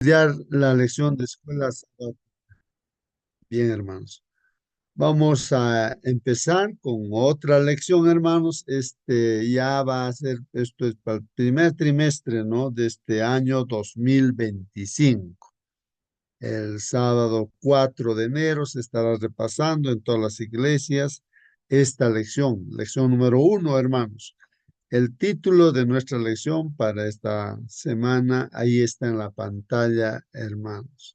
estudiar la lección de escuelas. Bien, hermanos. Vamos a empezar con otra lección, hermanos. Ya va a ser, esto es para el primer trimestre, ¿no? De este año 2025. El sábado 4 de enero se estará repasando en todas las iglesias esta lección, lección número 1, hermanos. El título de nuestra lección para esta semana, ahí está en la pantalla, hermanos.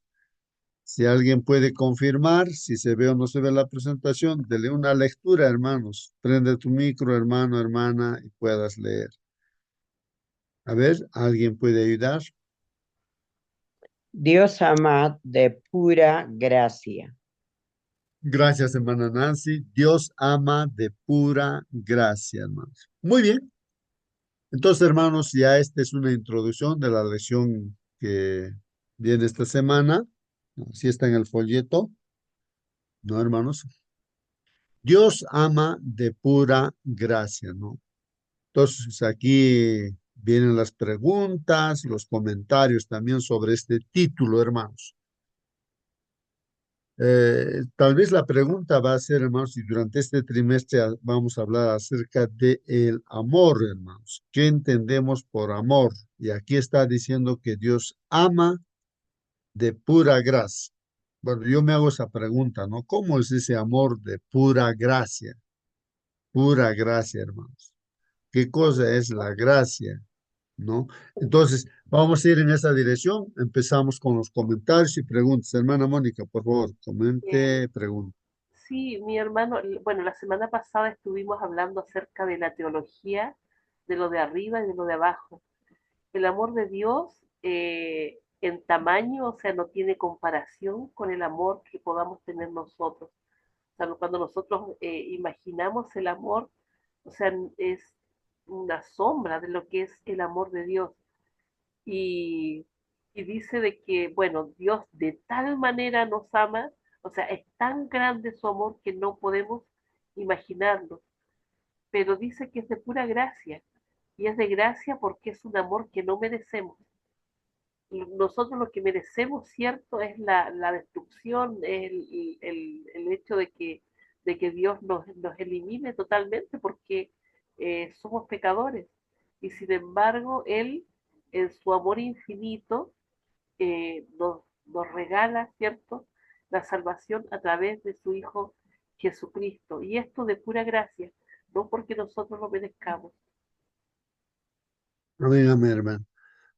Si alguien puede confirmar si se ve o no se ve la presentación, dele una lectura, hermanos. Prende tu micro, hermano, hermana, y puedas leer. A ver, ¿alguien puede ayudar? Dios ama de pura gracia. Gracias, hermana Nancy. Dios ama de pura gracia, hermanos. Muy bien. Entonces, hermanos, ya esta es una introducción de la lección que viene esta semana. Así está en el folleto, ¿no, hermanos? Dios ama de pura gracia, ¿no? Entonces, aquí vienen las preguntas, los comentarios también sobre este título, hermanos. Tal vez la pregunta va a ser, hermanos, y durante este trimestre vamos a hablar acerca de el amor, hermanos. ¿Qué entendemos por amor? Y aquí está diciendo que Dios ama de pura gracia. Bueno, yo me hago esa pregunta, ¿no? ¿Cómo es ese amor de pura gracia? Pura gracia, hermanos. ¿Qué cosa es la gracia? ¿No? Entonces, vamos a ir en esa dirección. Empezamos con los comentarios y preguntas. Hermana Mónica, por favor, Eh, comente, pregunte. sí, mi hermano, bueno, la semana pasada estuvimos hablando acerca de la teología, de lo de arriba y de lo de abajo. El amor de Dios en tamaño, o sea, no tiene comparación con el amor que podamos tener nosotros. O sea, cuando nosotros imaginamos el amor, o sea, es una sombra de lo que es el amor de Dios. Y, y dice de que, bueno, Dios de tal manera nos ama, o sea, es tan grande su amor que no podemos imaginarlo, pero dice que es de pura gracia, y es de gracia porque es un amor que no merecemos. Nosotros lo que merecemos, cierto, es la destrucción, el hecho de que Dios nos elimine totalmente porque somos pecadores. Y sin embargo, Él, en su amor infinito, nos regala, ¿cierto?, la salvación a través de su Hijo Jesucristo. Y esto de pura gracia, no porque nosotros lo merezcamos. Dígame, hermano.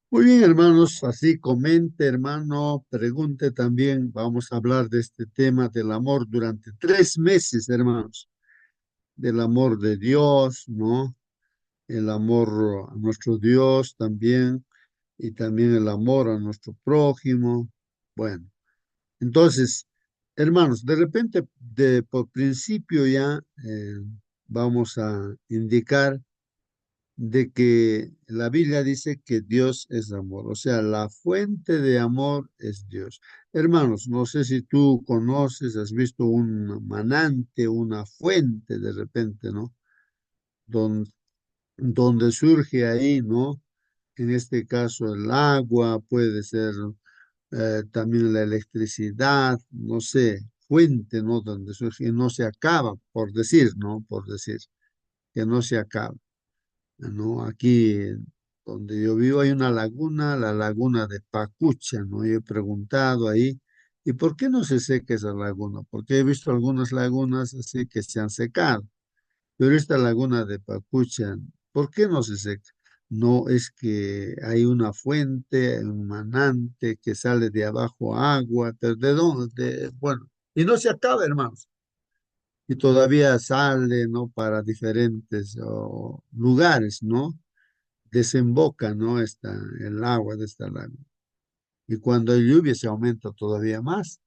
Muy bien, hermanos, así comente, hermano, pregunte también. Vamos a hablar de este tema del amor durante 3 meses, hermanos. Del amor de Dios, ¿no? El amor a nuestro Dios también, y también el amor a nuestro prójimo. Bueno. Entonces, hermanos, de repente, por principio ya vamos a indicar de que la Biblia dice que Dios es amor, o sea, la fuente de amor es Dios. Hermanos, no sé si tú conoces, has visto un manante, una fuente de repente, ¿no? Don- Donde surge ahí, ¿no? En este caso el agua, puede ser también la electricidad, no sé, fuente, ¿no? Donde surge y no se acaba, por decir, ¿no? Por decir, que no se acaba, ¿no? Aquí donde yo vivo hay una laguna, la laguna de Pacucha, ¿no? Yo he preguntado ahí, ¿y por qué no se seca esa laguna? Porque he visto algunas lagunas así que se han secado. Pero esta laguna de Pacucha, ¿por qué no se seca? No es que hay una fuente, un manante que sale de abajo agua, pero ¿de dónde? Bueno, y no se acaba, hermanos. Y todavía sale, ¿no? Para diferentes lugares, ¿no? Desemboca, ¿no? El agua de esta laguna. Y cuando hay lluvia se aumenta todavía más.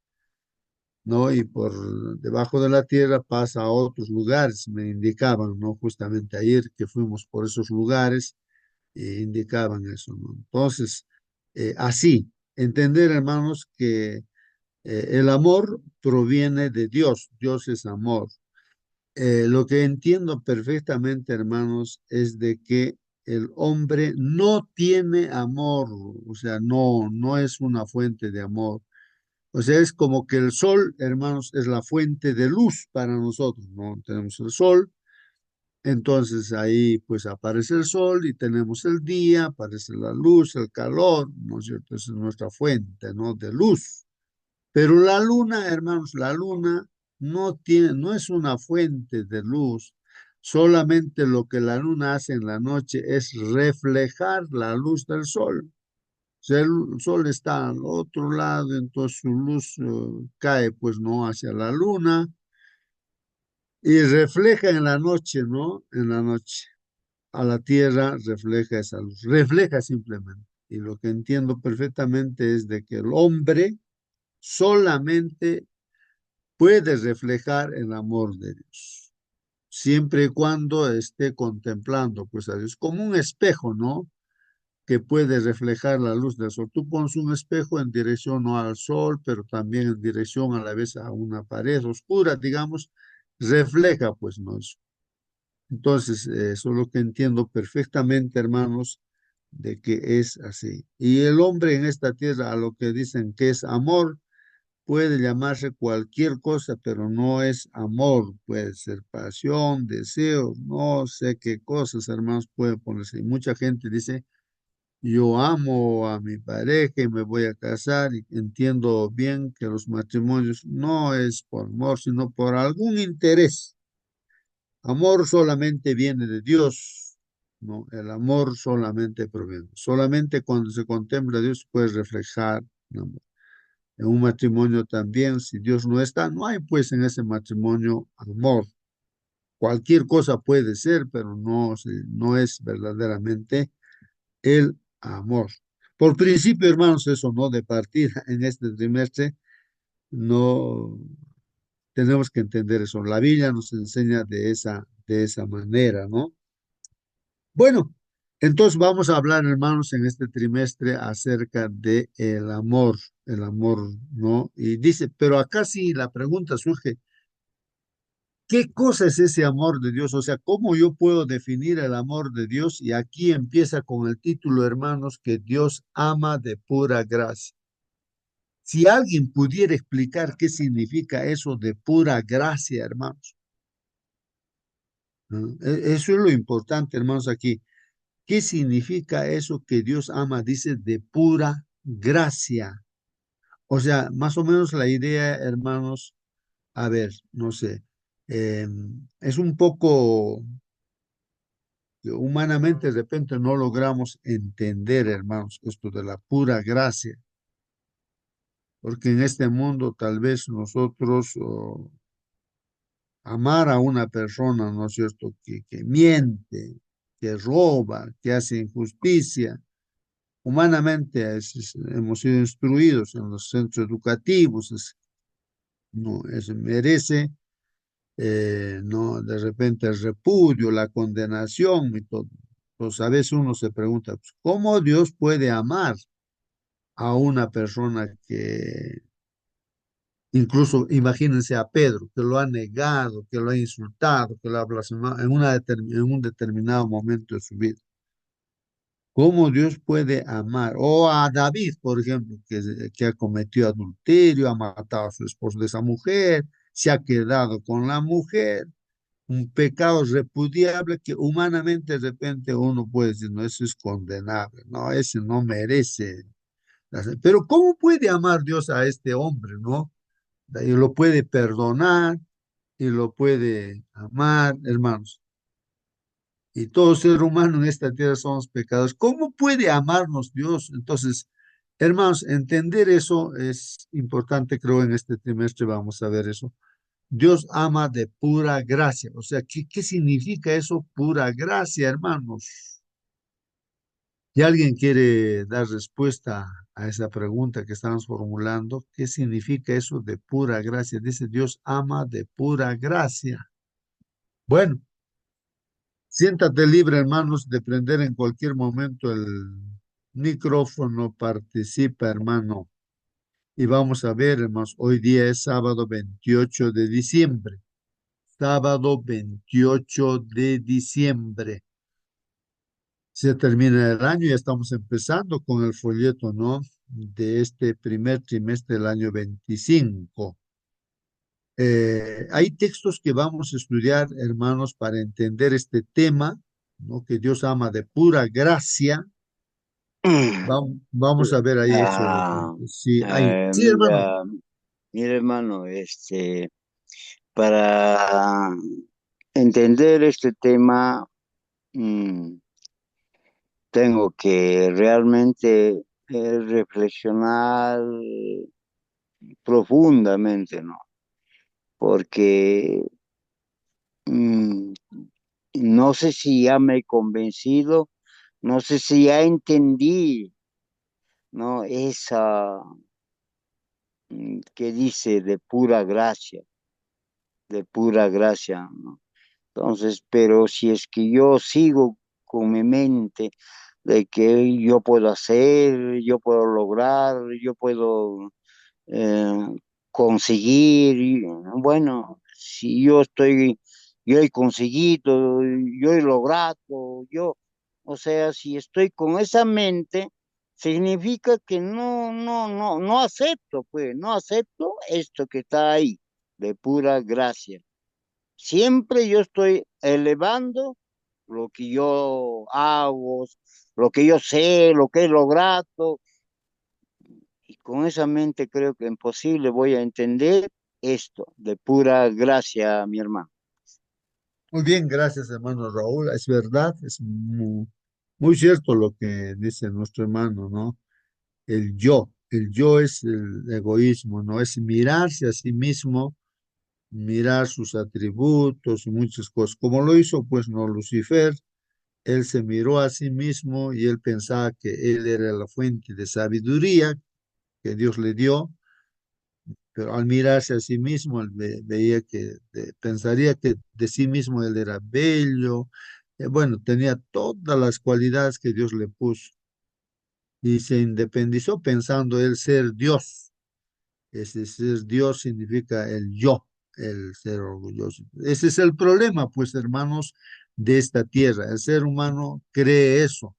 ¿No? Y por debajo de la tierra pasa a otros lugares, me indicaban, ¿no? Justamente ayer que fuimos por esos lugares, indicaban eso, ¿no? Entonces, así, entender, hermanos, que el amor proviene de Dios, Dios es amor. Lo que entiendo perfectamente, hermanos, es de que el hombre no tiene amor, o sea, no es una fuente de amor. O sea, es como que el sol, hermanos, es la fuente de luz para nosotros, ¿no? Tenemos el sol, entonces ahí pues aparece el sol y tenemos el día, aparece la luz, el calor, ¿no es cierto? Esa es nuestra fuente, ¿no? De luz. Pero la luna, hermanos, la luna no es una fuente de luz. Solamente lo que la luna hace en la noche es reflejar la luz del sol. O sea, el sol está al otro lado, entonces su luz cae, pues, no hacia la luna y refleja en la noche, ¿no? En la noche. A la tierra refleja esa luz, refleja simplemente. Y lo que entiendo perfectamente es de que el hombre solamente puede reflejar el amor de Dios, siempre y cuando esté contemplando pues a Dios, como un espejo, ¿no? Que puede reflejar la luz del sol. Tú pones un espejo en dirección no al sol, pero también en dirección a la vez a una pared oscura, digamos, refleja pues no eso. Entonces, eso es lo que entiendo perfectamente, hermanos, de que es así. Y el hombre en esta tierra, a lo que dicen que es amor, puede llamarse cualquier cosa, pero no es amor, puede ser pasión, deseo, no sé qué cosas, hermanos, puede ponerse. Y mucha gente dice, yo amo a mi pareja y me voy a casar y entiendo bien que los matrimonios no es por amor, sino por algún interés. Amor solamente viene de Dios, ¿no? El amor solamente proviene. Solamente cuando se contempla a Dios puede reflejar el amor. En un matrimonio también, si Dios no está, no hay pues en ese matrimonio amor. Cualquier cosa puede ser, pero no es verdaderamente el amor. Por principio, hermanos, eso no de partida en este trimestre, no tenemos que entender eso. La Biblia nos enseña de esa manera, ¿no? Bueno, entonces vamos a hablar, hermanos, en este trimestre acerca de el amor, ¿no? Y dice, pero acá sí la pregunta surge, ¿qué cosa es ese amor de Dios? O sea, ¿cómo yo puedo definir el amor de Dios? Y aquí empieza con el título, hermanos, que Dios ama de pura gracia. Si alguien pudiera explicar qué significa eso de pura gracia, hermanos, ¿no? Eso es lo importante, hermanos, aquí. ¿Qué significa eso que Dios ama? Dice de pura gracia. O sea, más o menos la idea, hermanos, a ver, no sé, es un poco que humanamente de repente no logramos entender, hermanos, esto de la pura gracia, porque en este mundo tal vez nosotros amar a una persona, ¿no es cierto?, que miente, que roba, que hace injusticia. Humanamente hemos sido instruidos en los centros educativos, no, merece, no, de repente el repudio, la condenación y todo. Entonces a veces uno se pregunta, pues, ¿cómo Dios puede amar a una persona que, incluso imagínense a Pedro, que lo ha negado, que lo ha insultado, que lo ha blasfemado en un determinado momento de su vida? ¿Cómo Dios puede amar? O a David, por ejemplo, que ha cometido adulterio, ha matado a su esposo de esa mujer, se ha quedado con la mujer, un pecado repudiable que humanamente de repente uno puede decir, no, eso es condenable, no, ese no merece. Pero ¿cómo puede amar Dios a este hombre, no? Y lo puede perdonar y lo puede amar, hermanos. Y todo ser humano en esta tierra somos pecadores. ¿Cómo puede amarnos Dios? Entonces, hermanos, entender eso es importante, creo, en este trimestre vamos a ver eso. Dios ama de pura gracia. O sea, ¿qué significa eso, pura gracia, hermanos? Si alguien quiere dar respuesta a esa pregunta que estamos formulando, ¿qué significa eso de pura gracia? Dice, Dios ama de pura gracia. Bueno. Siéntate libre, hermanos, de prender en cualquier momento el micrófono, participa, hermano. Y vamos a ver, hermanos, hoy día es sábado 28 de diciembre. Sábado 28 de diciembre. Se termina el año y estamos empezando con el folleto, ¿no? De este primer trimestre del año 25. Hay textos que vamos a estudiar, hermanos, para entender este tema, ¿no? Que Dios ama de pura gracia. Vamos a ver ahí eso. Ah, Sí, hay. Sí, hermano. mira, mira, hermano, para entender este tema, mm, tengo que realmente reflexionar profundamente, ¿no? Porque mm, no sé si ya me he convencido, no sé si ya entendí, ¿no? Esa que dice de pura gracia, ¿no? Entonces, pero si es que yo sigo con mi mente de que yo puedo hacer, yo puedo lograr, yo puedo eh, conseguir, bueno, si yo he conseguido, yo he logrado, o sea, si estoy con esa mente, significa que no acepto, pues, no acepto esto que está ahí, de pura gracia. Siempre yo estoy elevando lo que yo hago, lo que yo sé, lo que he logrado, y con esa mente creo que imposible voy a entender esto de pura gracia, mi hermano. Muy bien, gracias, hermano Raúl. Es verdad, es muy cierto lo que dice nuestro hermano, ¿no? El yo es el egoísmo, ¿no? Es mirarse a sí mismo, mirar sus atributos y muchas cosas. Como lo hizo, pues, no Lucifer, él se miró a sí mismo y él pensaba que él era la fuente de sabiduría que Dios le dio, pero al mirarse a sí mismo, él veía que, pensaría que de sí mismo él era bello, bueno, tenía todas las cualidades que Dios le puso y se independizó pensando él ser Dios. Ese ser Dios significa el yo, el ser orgulloso. Ese es el problema, pues, hermanos, de esta tierra. El ser humano cree eso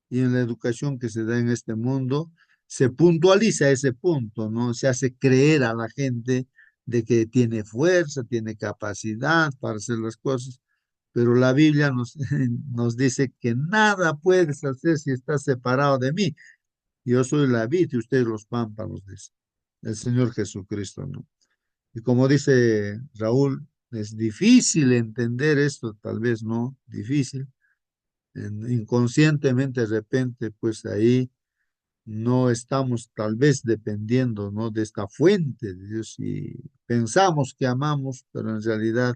y en la educación que se da en este mundo se puntualiza ese punto, ¿no? Se hace creer a la gente de que tiene fuerza, tiene capacidad para hacer las cosas, pero la Biblia nos, nos dice que nada puedes hacer si estás separado de mí. Yo soy la vid y ustedes los pámpanos, dice el Señor Jesucristo, ¿no? Y como dice Raúl, es difícil entender esto, tal vez no, difícil. Inconscientemente, de repente, pues ahí no estamos tal vez dependiendo, ¿no? De esta fuente de Dios y pensamos que amamos, pero en realidad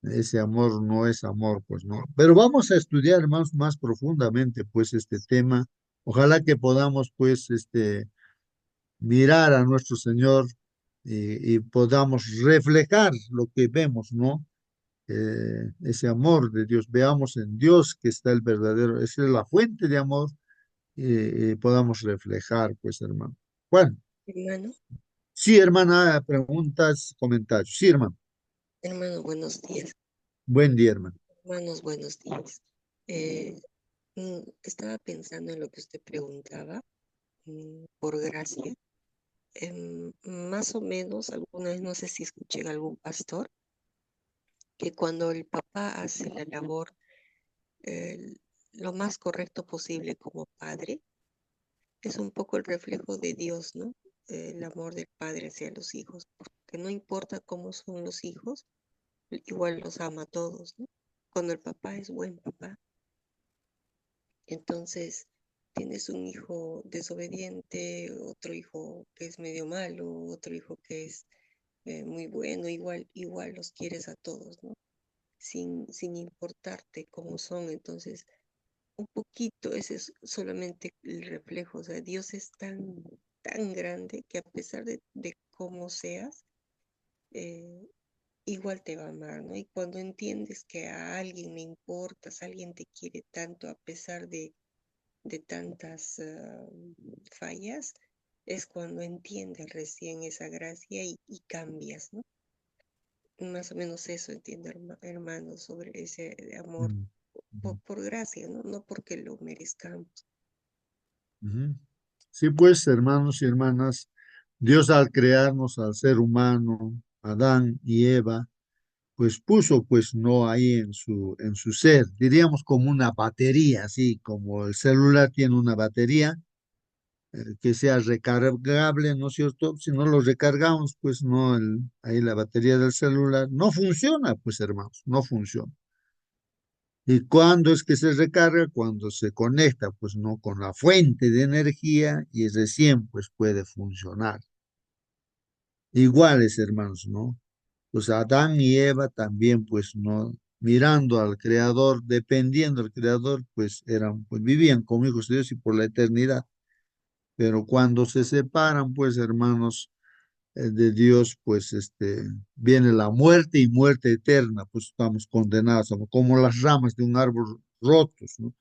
ese amor no es amor, pues no. Pero vamos a estudiar más profundamente, pues, este tema. Ojalá que podamos, pues, mirar a nuestro Señor y podamos reflejar lo que vemos, ¿no? Ese amor de Dios. Veamos en Dios que está el verdadero, esa es la fuente de amor y podamos reflejar, pues, hermano. Bueno, Hermano, sí, hermana, preguntas, comentarios. Sí, hermano. hermano, buenos días. Buen día, hermano. Hermanos, buenos días. Eh, Estaba pensando en lo que usted preguntaba, por gracia. Más o menos, alguna vez, no sé si escuché en algún pastor, que cuando el papá hace la labor eh, lo más correcto posible como padre, es un poco el reflejo de Dios, ¿no? El amor del padre hacia los hijos, porque no importa cómo son los hijos, igual los ama a todos, ¿no? Cuando el papá es buen papá, entonces tienes un hijo desobediente, otro hijo que es medio malo, otro hijo que es muy bueno, igual los quieres a todos, ¿no? Sin importarte cómo son. Entonces, un poquito, ese es solamente el reflejo. O sea, Dios es tan grande que a pesar de cómo seas, eh, igual te va a amar, ¿no? Y cuando entiendes que a alguien le importas, alguien te quiere tanto a pesar de tantas fallas, es cuando entiendes recién esa gracia y cambias, ¿no? Más o menos eso entiendo, hermano, sobre ese amor Mm. Ujú, por gracia, ¿no? No porque lo merezcamos. ujú. Sí, pues, hermanos y hermanas, Dios al crearnos al ser humano, Adán y Eva, pues puso, pues, no ahí en su ser, diríamos como una batería, así como el celular tiene una batería que sea recargable, ¿no es cierto? Si no lo recargamos, pues no, ahí la batería del celular no funciona, pues hermanos, no funciona. ¿Y cuándo es que se recarga? Cuando se conecta, pues no con la fuente de energía y recién pues puede funcionar. Iguales, hermanos, ¿no? Pues Adán y Eva también, pues no, mirando al Creador, dependiendo del Creador, pues eran, pues vivían como hijos de Dios y por la eternidad. Pero cuando se separan, pues hermanos, de Dios, pues viene la muerte y muerte eterna, pues estamos condenados, somos como las ramas de un árbol rotos, ¿no?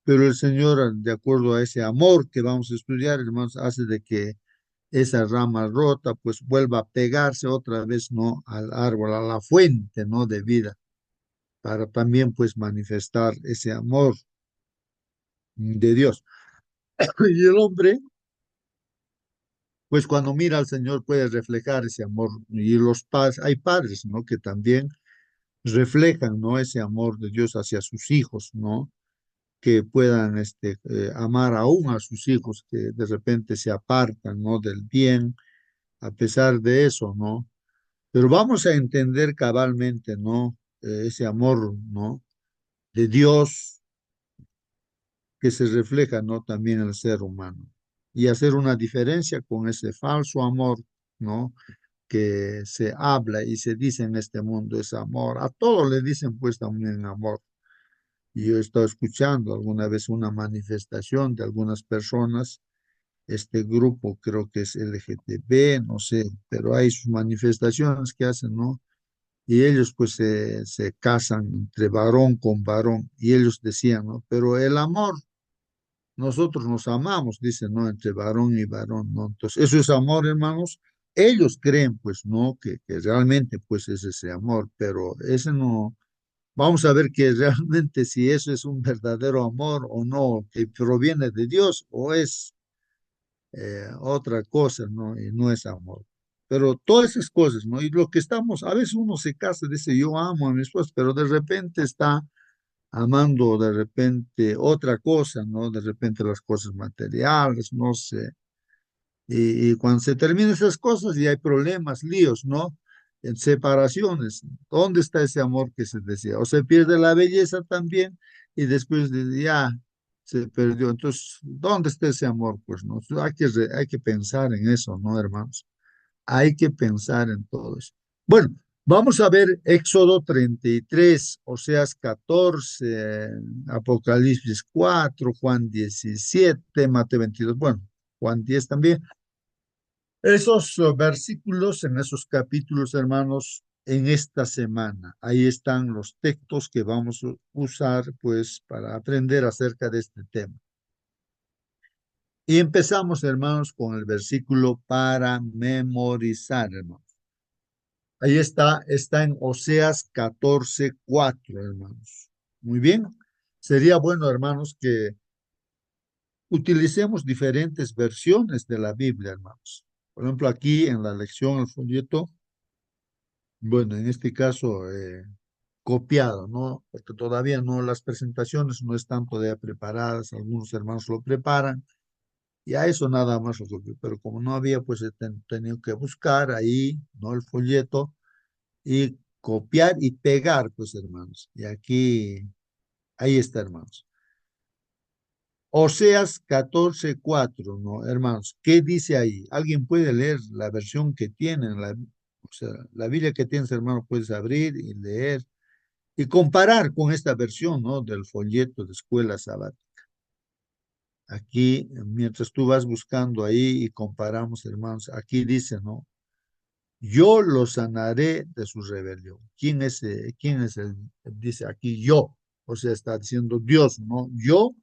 Pero el Señor, de acuerdo a ese amor que vamos a estudiar, hermanos, hace de que esa rama rota, pues vuelva a pegarse otra vez, ¿no? Al árbol, a la fuente, ¿no? De vida, para también, pues, manifestar ese amor de Dios. Y el hombre, pues, cuando mira al Señor, puede reflejar ese amor. Y los padres, hay padres, ¿no? Que también reflejan, ¿no? Ese amor de Dios hacia sus hijos, ¿no? Que puedan amar aún a sus hijos que de repente se apartan, ¿no? Del bien, a pesar de eso, ¿no? Pero vamos a entender cabalmente, ¿no? Ese amor, ¿no? De Dios que se refleja, ¿no? También en el ser humano. Y hacer una diferencia con ese falso amor, ¿no? Que se habla y se dice en este mundo es amor. A todos le dicen pues también amor. Y yo he estado escuchando alguna vez una manifestación de algunas personas, este grupo creo que es LGTB, no sé, pero hay sus manifestaciones que hacen, ¿no? Y ellos pues se casan entre varón con varón y ellos decían, ¿no? Pero el amor, nosotros nos amamos, dicen, ¿no? Entre varón y varón, ¿no? Entonces, eso es amor, hermanos. Ellos creen, pues, ¿no? Que realmente, pues, es ese amor, pero ese no. Vamos a ver que realmente si eso es un verdadero amor o no, que proviene de Dios o es otra cosa, ¿no? Y no es amor. Pero todas esas cosas, ¿no? Y lo que estamos, a veces uno se casa y dice, yo amo a mi esposa, pero de repente está amando de repente otra cosa, ¿no? De repente las cosas materiales, no sé. Y cuando se terminan esas cosas y hay problemas, líos, ¿no? En separaciones, ¿dónde está ese amor que se decía? O se pierde la belleza también y después ya se perdió. Entonces, ¿dónde está ese amor? Pues no, hay que pensar en eso, ¿no, hermanos? Hay que pensar en todo eso. Bueno, vamos a ver Éxodo 33, Oseas 14, Apocalipsis 4, Juan 17, Mateo 22, bueno, Juan 10 también. Esos versículos en esos capítulos, hermanos, en esta semana. Ahí están los textos que vamos a usar, pues, para aprender acerca de este tema. Y empezamos, hermanos, con el versículo para memorizar, hermanos. Ahí está en Oseas 14:4, hermanos. Muy bien. Sería bueno, hermanos, que utilicemos diferentes versiones de la Biblia, hermanos. Por ejemplo, aquí en la lección, el folleto, bueno, en este caso, copiado, ¿no? Porque todavía no, las presentaciones no están todavía preparadas, algunos hermanos lo preparan, y a eso nada más lo copio, pero como no había, pues he tenido que buscar ahí, ¿no? El folleto y copiar y pegar, pues, hermanos. Y aquí, ahí está, hermanos. Oseas 14:4, ¿no, hermanos? ¿Qué dice ahí? ¿Alguien puede leer la versión que tienen? O sea, la Biblia que tienes, hermano, puedes abrir y leer y comparar con esta versión, ¿no? Del folleto de escuela sabática. Aquí, mientras tú vas buscando ahí y comparamos, hermanos, aquí dice, ¿no? Yo lo sanaré de su rebelión. ¿Quién es el? Dice aquí yo, o sea, está diciendo Dios, ¿no? Yo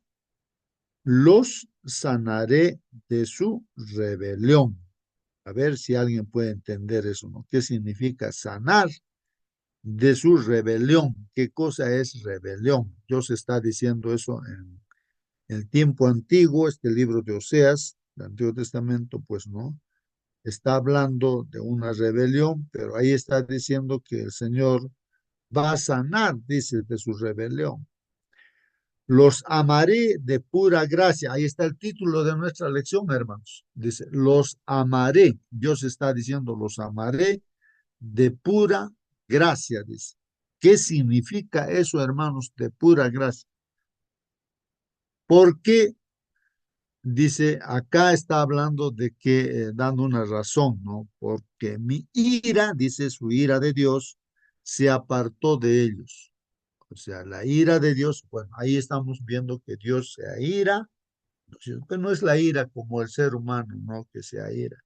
los sanaré de su rebelión. A ver si alguien puede entender eso, ¿no? ¿Qué significa sanar de su rebelión. ¿Qué cosa es rebelión? Dios está diciendo eso en el tiempo antiguo, este libro de Oseas, del Antiguo Testamento, pues no, está hablando de una rebelión, pero ahí está diciendo que el Señor va a sanar, dice, de su rebelión. Los amaré de pura gracia. Ahí está el título de nuestra lección, hermanos. Dice, los amaré. Dios está diciendo, los amaré de pura gracia, dice. ¿Qué significa eso, hermanos, de pura gracia? Porque dice, acá está hablando de que, dando una razón, ¿no? Porque mi ira, dice su ira de Dios, se apartó de ellos. O sea, la ira de Dios, bueno, ahí estamos viendo que Dios se aira, ¿no es cierto? Pero no es la ira como el ser humano, ¿no? Que se aira.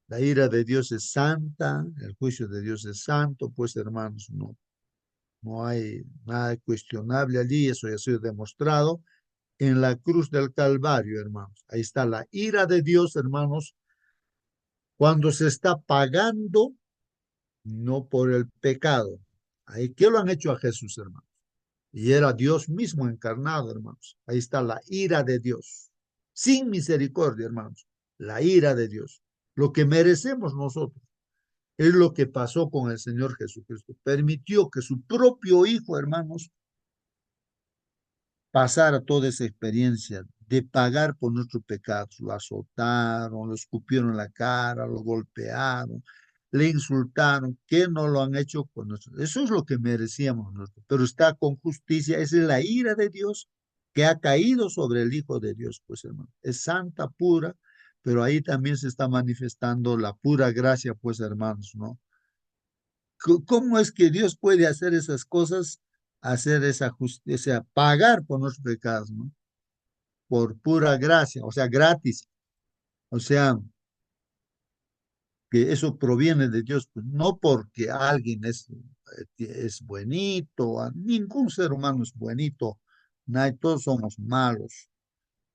La ira de Dios es santa, el juicio de Dios es santo, pues hermanos, no, no hay nada cuestionable allí, eso ya ha sido demostrado en la cruz del Calvario, hermanos. Ahí está la ira de Dios, hermanos, cuando se está pagando, no por el pecado. Ahí, ¿qué lo han hecho a Jesús, hermanos? Y era Dios mismo encarnado, hermanos. Ahí está la ira de Dios. Sin misericordia, hermanos. La ira de Dios. Lo que merecemos nosotros es lo que pasó con el Señor Jesucristo. Permitió que su propio Hijo, hermanos, pasar a toda esa experiencia de pagar por nuestros pecados. Lo azotaron, lo escupieron en la cara, lo golpearon, le insultaron, que no lo han hecho con nosotros. Eso es lo que merecíamos nosotros, pero está con justicia. Esa es la ira de Dios que ha caído sobre el Hijo de Dios, pues hermano. Es santa, pura, pero ahí también se está manifestando la pura gracia, pues hermanos, ¿no? ¿Cómo es que Dios puede hacer esas cosas, hacer esa justicia, pagar por nuestros pecados, ¿no? Por pura gracia, o sea, gratis, o sea, que eso proviene de Dios, pues, no porque alguien es buenito, ningún ser humano es buenito, todos somos malos.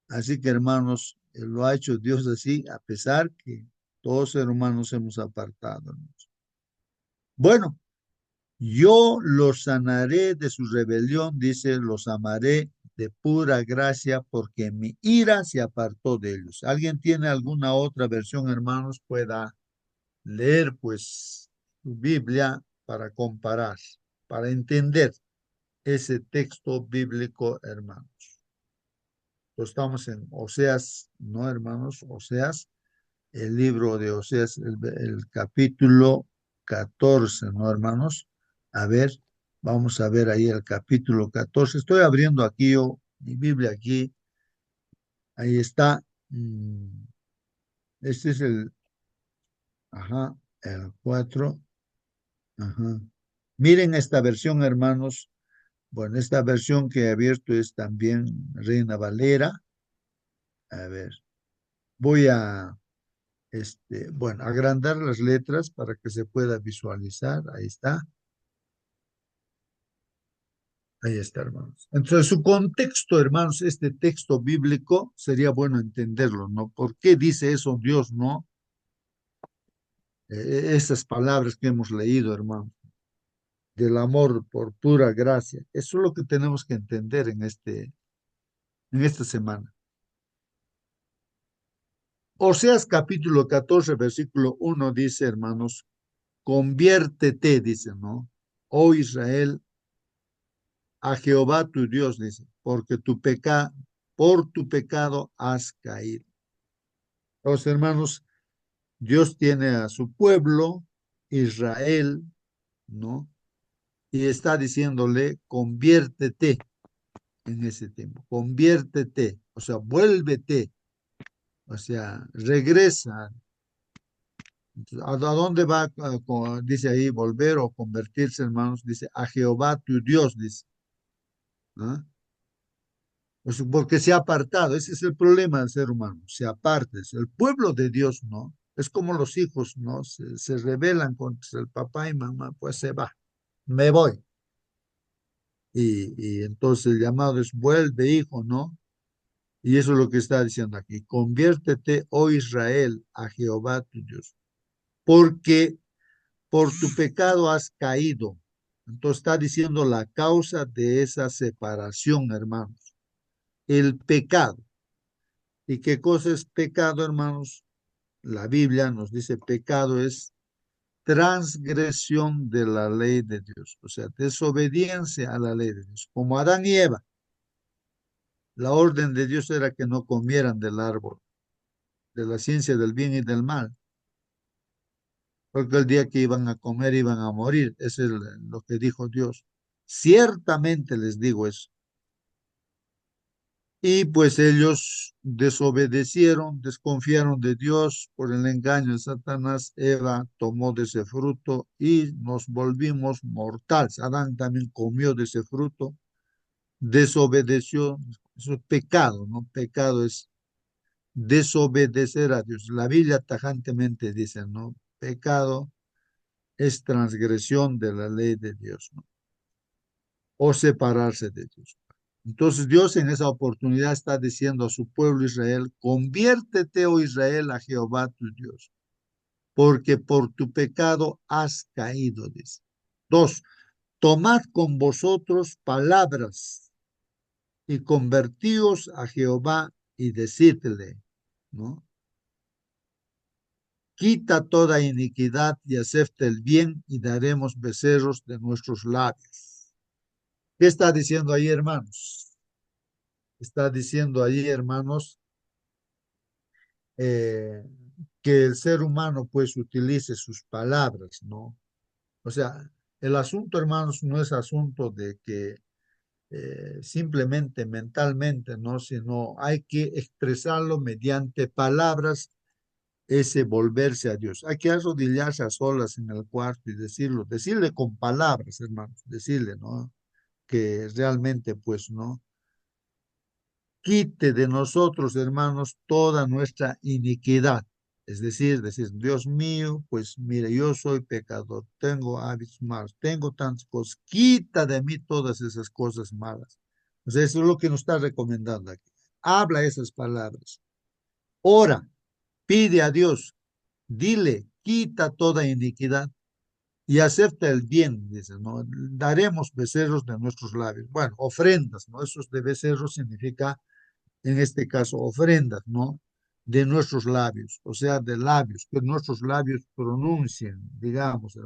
Así que hermanos, lo ha hecho Dios así, a pesar que todos ser humanos hemos apartado, hermanos. Bueno, yo los sanaré de su rebelión, dice, los amaré de pura gracia, porque mi ira se apartó de ellos. ¿Alguien tiene alguna otra versión, hermanos? Pueda leer, pues, su Biblia para comparar, para entender ese texto bíblico, hermanos. Pues estamos en Oseas, ¿no, hermanos? Oseas, el libro de Oseas, el capítulo 14, ¿no, hermanos? A ver, vamos a ver ahí el capítulo 14. Estoy abriendo aquí yo mi Biblia aquí. Ahí está. Este es ajá, el 4. Ajá. Miren esta versión, hermanos. Bueno, esta versión que he abierto es también Reina Valera. A ver, voy a, bueno, agrandar las letras para que se pueda visualizar. Ahí está. Ahí está, hermanos. Entonces, su contexto, hermanos, este texto bíblico, sería bueno entenderlo, ¿no? ¿Por qué dice eso Dios, no? Esas palabras que hemos leído, hermano, del amor por pura gracia. Eso es lo que tenemos que entender en esta semana. Oseas capítulo 14, versículo 1 dice, hermanos, conviértete, dice, ¿no? Oh Israel, a Jehová tu Dios, dice, porque por tu pecado has caído. Los hermanos, Dios tiene a su pueblo, Israel, ¿no? Y está diciéndole, conviértete en ese tiempo, conviértete, o sea, vuélvete, o sea, regresa. ¿A dónde va? Dice ahí, volver o convertirse, hermanos, dice, a Jehová tu Dios, dice. ¿Ah? Pues porque se ha apartado, ese es el problema del ser humano, se aparta, el pueblo de Dios, ¿no? Es como los hijos, ¿no? Se rebelan contra el papá y mamá, pues se va, me voy. Y entonces el llamado es vuelve, hijo, ¿no? Y eso es lo que está diciendo aquí, conviértete, oh Israel, a Jehová tu Dios, porque por tu pecado has caído. Entonces está diciendo la causa de esa separación, hermanos, el pecado. ¿Y qué cosa es pecado, hermanos? La Biblia nos dice pecado es transgresión de la ley de Dios, o sea, desobediencia a la ley de Dios, como Adán y Eva. La orden de Dios era que no comieran del árbol de la ciencia del bien y del mal, porque el día que iban a comer iban a morir. Eso es lo que dijo Dios. Ciertamente les digo eso. Y pues ellos desobedecieron, desconfiaron de Dios por el engaño de Satanás. Eva tomó de ese fruto y nos volvimos mortales. Adán también comió de ese fruto, desobedeció. Eso es pecado, ¿no? Pecado es desobedecer a Dios. La Biblia tajantemente dice, ¿no? Pecado es transgresión de la ley de Dios, ¿no? O separarse de Dios. Entonces Dios en esa oportunidad está diciendo a su pueblo Israel, conviértete, oh Israel, a Jehová tu Dios, porque por tu pecado has caído, dice. Dos, tomad con vosotros palabras y convertíos a Jehová y decidle, ¿no? Quita toda iniquidad y acepta el bien y daremos becerros de nuestros labios. ¿Qué está diciendo ahí, hermanos? Está diciendo ahí, hermanos, eh, que el ser humano pues utilice sus palabras, ¿no? O sea, el asunto, hermanos, no es asunto de que simplemente mentalmente, ¿no? Sino hay que expresarlo mediante palabras, ese volverse a Dios. Hay que arrodillarse a solas en el cuarto y decirlo, decirle con palabras, hermanos, decirle, ¿no? Que realmente, pues, ¿no? Quite de nosotros, hermanos, toda nuestra iniquidad. Es decir, Dios mío, pues mire, yo soy pecador, tengo hábitos malos, tengo tantas cosas, quita de mí todas esas cosas malas. O sea, eso es lo que nos está recomendando aquí. Habla esas palabras. Ora, pide a Dios, dile, quita toda iniquidad y acepta el bien, dice, ¿no? Daremos becerros de nuestros labios. Bueno, ofrendas, ¿no? Esos de becerros significa en este caso ofrendas, ¿no? De nuestros labios, o sea, de labios, que nuestros labios pronuncien, digamos.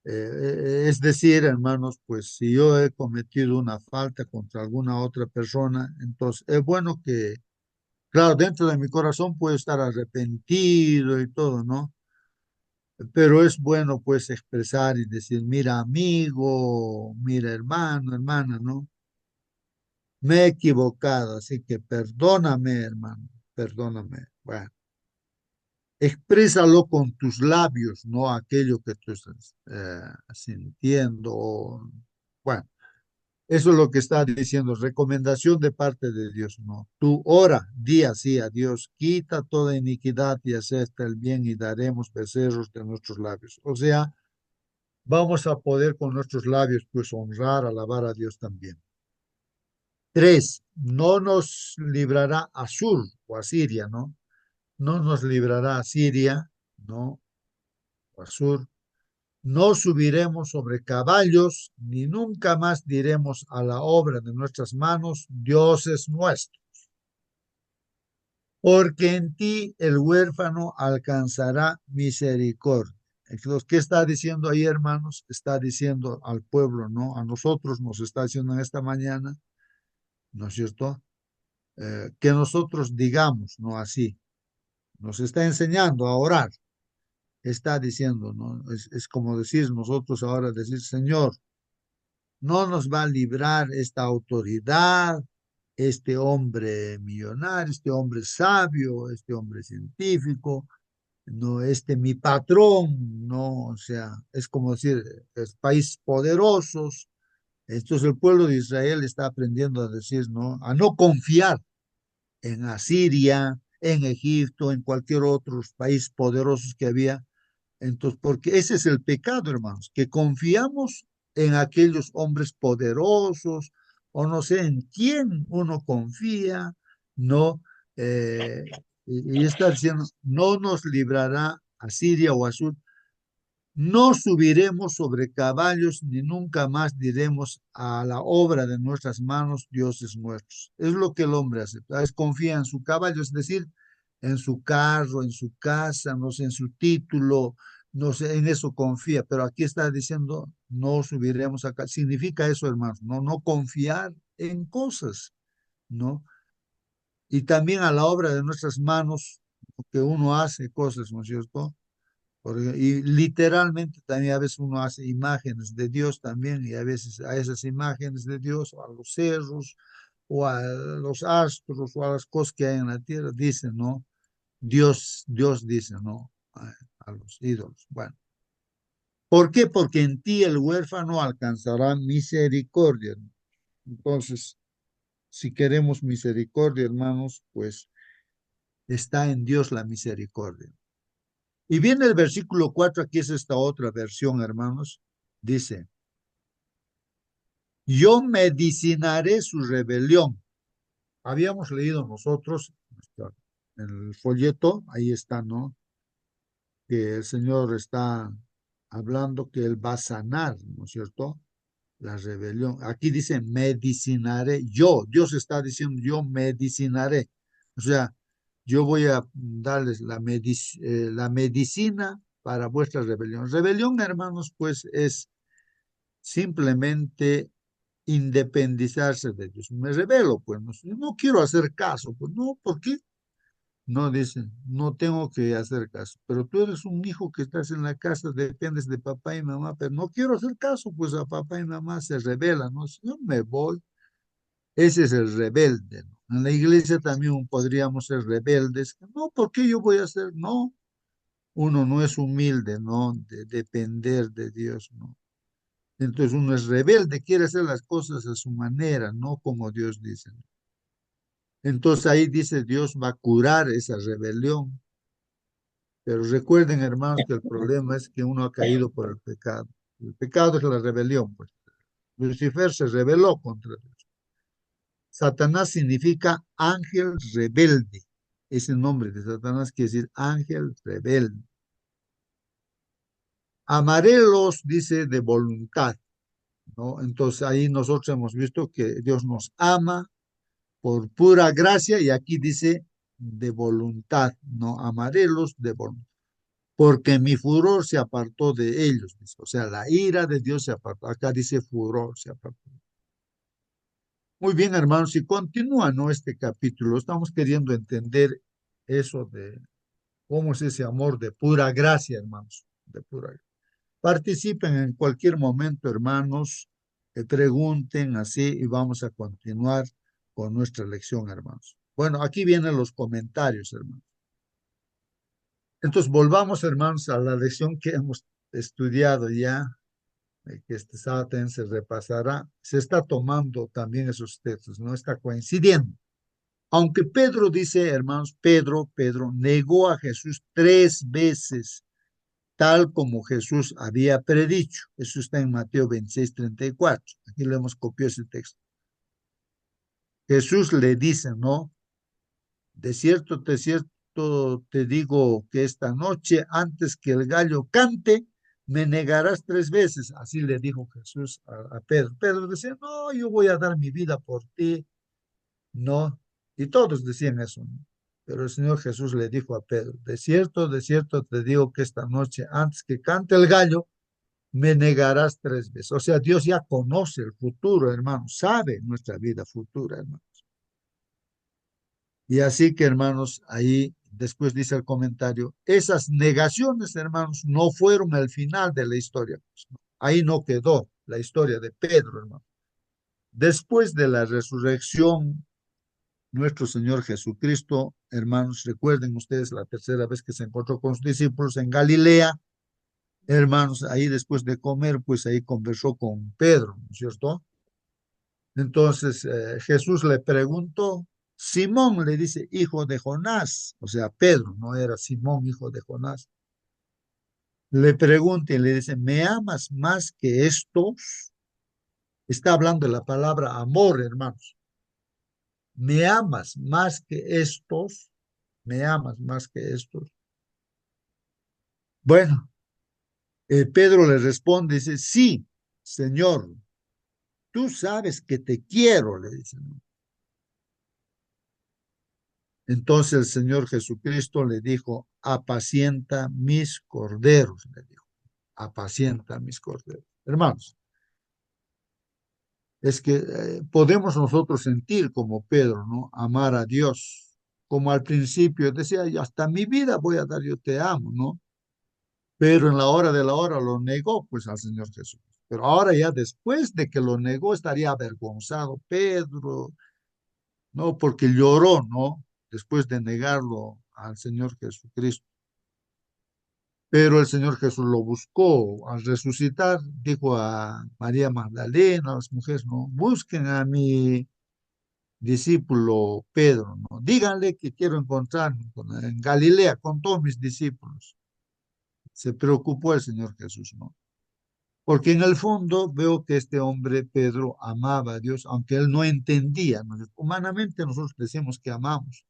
Es decir, hermanos, pues si yo he cometido una falta contra alguna otra persona, entonces es bueno que, claro, dentro de mi corazón puedo estar arrepentido y todo, ¿no? Pero es bueno pues expresar y decir, mira amigo, mira hermano, hermana, ¿no? Me he equivocado, así que perdóname, hermano, perdóname. Bueno, exprésalo con tus labios, no aquello que tú estás sintiendo. Bueno, eso es lo que está diciendo, recomendación de parte de Dios, ¿no? Tú ora, di así a Dios, quita toda iniquidad y acepta el bien y daremos becerros de nuestros labios. O sea, vamos a poder con nuestros labios, pues, honrar, alabar a Dios también. Tres, no nos librará Asur o Asiria, ¿no? No nos librará Asiria, ¿no? O Asur. No subiremos sobre caballos, ni nunca más diremos a la obra de nuestras manos, Dios es nuestro. Porque en ti el huérfano alcanzará misericordia. Entonces, ¿qué está diciendo ahí, hermanos? Está diciendo al pueblo, ¿no? A nosotros nos está diciendo en esta mañana, ¿no es cierto? Que nosotros digamos, ¿no? Así, nos está enseñando a orar, está diciendo, ¿no? Es como decir nosotros ahora, decir, Señor, no nos va a librar esta autoridad, este hombre millonario, este hombre sabio, este hombre científico, no, este mi patrón, no, o sea, es como decir, es países poderosos. Entonces el pueblo de Israel está aprendiendo a decir, ¿no? A no confiar en Asiria, en Egipto, en cualquier otro país poderoso que había. Entonces, porque ese es el pecado, hermanos, que confiamos en aquellos hombres poderosos, o no sé en quién uno confía, no, y está diciendo, no nos librará Asiria o Azul, No subiremos sobre caballos, ni nunca más diremos a la obra de nuestras manos, dioses nuestros. Es lo que el hombre hace. ¿Sabes? Confía en su caballo, es decir, en su carro, en su casa, no sé, en su título, no sé, en eso confía. Pero aquí está diciendo, no subiremos acá. Significa eso, hermanos, no confiar en cosas, ¿no? Y también a la obra de nuestras manos, que uno hace cosas, ¿no es cierto? Y literalmente también a veces uno hace imágenes de Dios también, y a veces a esas imágenes de Dios, o a los cerros, o a los astros, o a las cosas que hay en la tierra, dicen, ¿no? Dios dice, ¿no? A los ídolos. Bueno, ¿por qué? Porque en ti el huérfano alcanzará misericordia. Entonces, si queremos misericordia, hermanos, pues está en Dios la misericordia. Y viene el versículo 4, aquí es esta otra versión, hermanos. Dice, yo medicinaré su rebelión. Habíamos leído nosotros en el folleto, ahí está, ¿no? Que el Señor está hablando que Él va a sanar, ¿no es cierto? La rebelión. Aquí dice, medicinaré. Dios está diciendo, yo medicinaré. O sea, yo voy a darles la medicina para vuestra rebelión. Rebelión, hermanos, pues es simplemente independizarse de Dios. Me rebelo, pues no quiero hacer caso, pues no, ¿por qué? No dicen, no tengo que hacer caso, pero tú eres un hijo que estás en la casa, dependes de papá y mamá, pero no quiero hacer caso, pues a papá y mamá se rebelan, ¿no? Si yo me voy, ese es el rebelde, ¿no? En la iglesia también podríamos ser rebeldes, no, ¿por qué yo voy a hacer? No, uno no es humilde, ¿no? De depender de Dios, ¿no? Entonces uno es rebelde, quiere hacer las cosas a su manera, no como Dios dice. Entonces ahí dice Dios va a curar esa rebelión. Pero recuerden, hermanos, que el problema es que uno ha caído por el pecado. El pecado es la rebelión, pues. Lucifer se rebeló contra Dios. Satanás significa ángel rebelde. Ese nombre de Satanás quiere decir ángel rebelde. Amarelos dice de voluntad, ¿no? Entonces ahí nosotros hemos visto que Dios nos ama por pura gracia y aquí dice de voluntad, ¿no? Amarelos de voluntad. Porque mi furor se apartó de ellos, dice. O sea, la ira de Dios se apartó. Acá dice furor se apartó. Muy bien, hermanos, y continúa, ¿no? Este capítulo. Estamos queriendo entender eso de cómo es ese amor de pura gracia, hermanos, de pura gracia. Participen en cualquier momento, hermanos, pregunten así y vamos a continuar con nuestra lección, hermanos. Bueno, aquí vienen los comentarios, hermanos. Entonces, volvamos, hermanos, a la lección que hemos estudiado ya, que este sábado también se repasará. Se está tomando también esos textos, no está coincidiendo. Aunque Pedro dice, hermanos, Pedro negó a Jesús 3 veces, tal como Jesús había predicho. Eso está en Mateo 26:34. Aquí le hemos copiado ese texto. Jesús le dice, ¿no? De cierto te digo que esta noche, antes que el gallo cante, me negarás 3 veces. Así le dijo Jesús a Pedro. Pedro decía, no, yo voy a dar mi vida por ti. No. Y todos decían eso, ¿no? Pero el Señor Jesús le dijo a Pedro, de cierto te digo que esta noche, antes que cante el gallo, me negarás 3 veces. O sea, Dios ya conoce el futuro, hermano, sabe nuestra vida futura, hermano. Y así que, hermanos, ahí después dice el comentario, esas negaciones, hermanos, no fueron el final de la historia. Pues, ¿no? Ahí no quedó la historia de Pedro, hermano. Después de la resurrección, nuestro Señor Jesucristo, hermanos, recuerden ustedes la tercera vez que se encontró con sus discípulos en Galilea, hermanos, ahí después de comer, pues ahí conversó con Pedro, ¿no es cierto? Entonces Jesús le preguntó, Simón le dice, hijo de Jonás, o sea, Pedro, no era Simón, hijo de Jonás. Le pregunta y le dice, ¿me amas más que estos? Está hablando de la palabra amor, hermanos. ¿Me amas más que estos? ¿Me amas más que estos? Bueno, Pedro le responde, dice, sí, Señor, tú sabes que te quiero, le dice, ¿no? Entonces el Señor Jesucristo le dijo, apacienta mis corderos, le dijo, apacienta mis corderos. Hermanos, es que podemos nosotros sentir como Pedro, ¿no? Amar a Dios, como al principio decía, "Y hasta mi vida voy a dar, yo te amo, ¿no? Pero en la hora de la hora lo negó, pues, al Señor Jesús. Pero ahora ya después de que lo negó, estaría avergonzado Pedro, ¿no? Porque lloró, ¿no? Después de negarlo al Señor Jesucristo. Pero el Señor Jesús lo buscó al resucitar, dijo a María Magdalena, a las mujeres, ¿no? Busquen a mi discípulo Pedro, ¿no? Díganle que quiero encontrarme en Galilea con todos mis discípulos. Se preocupó el Señor Jesús, ¿no? Porque en el fondo veo que este hombre, Pedro, amaba a Dios, aunque él no entendía, ¿no? Humanamente nosotros decimos que amamos,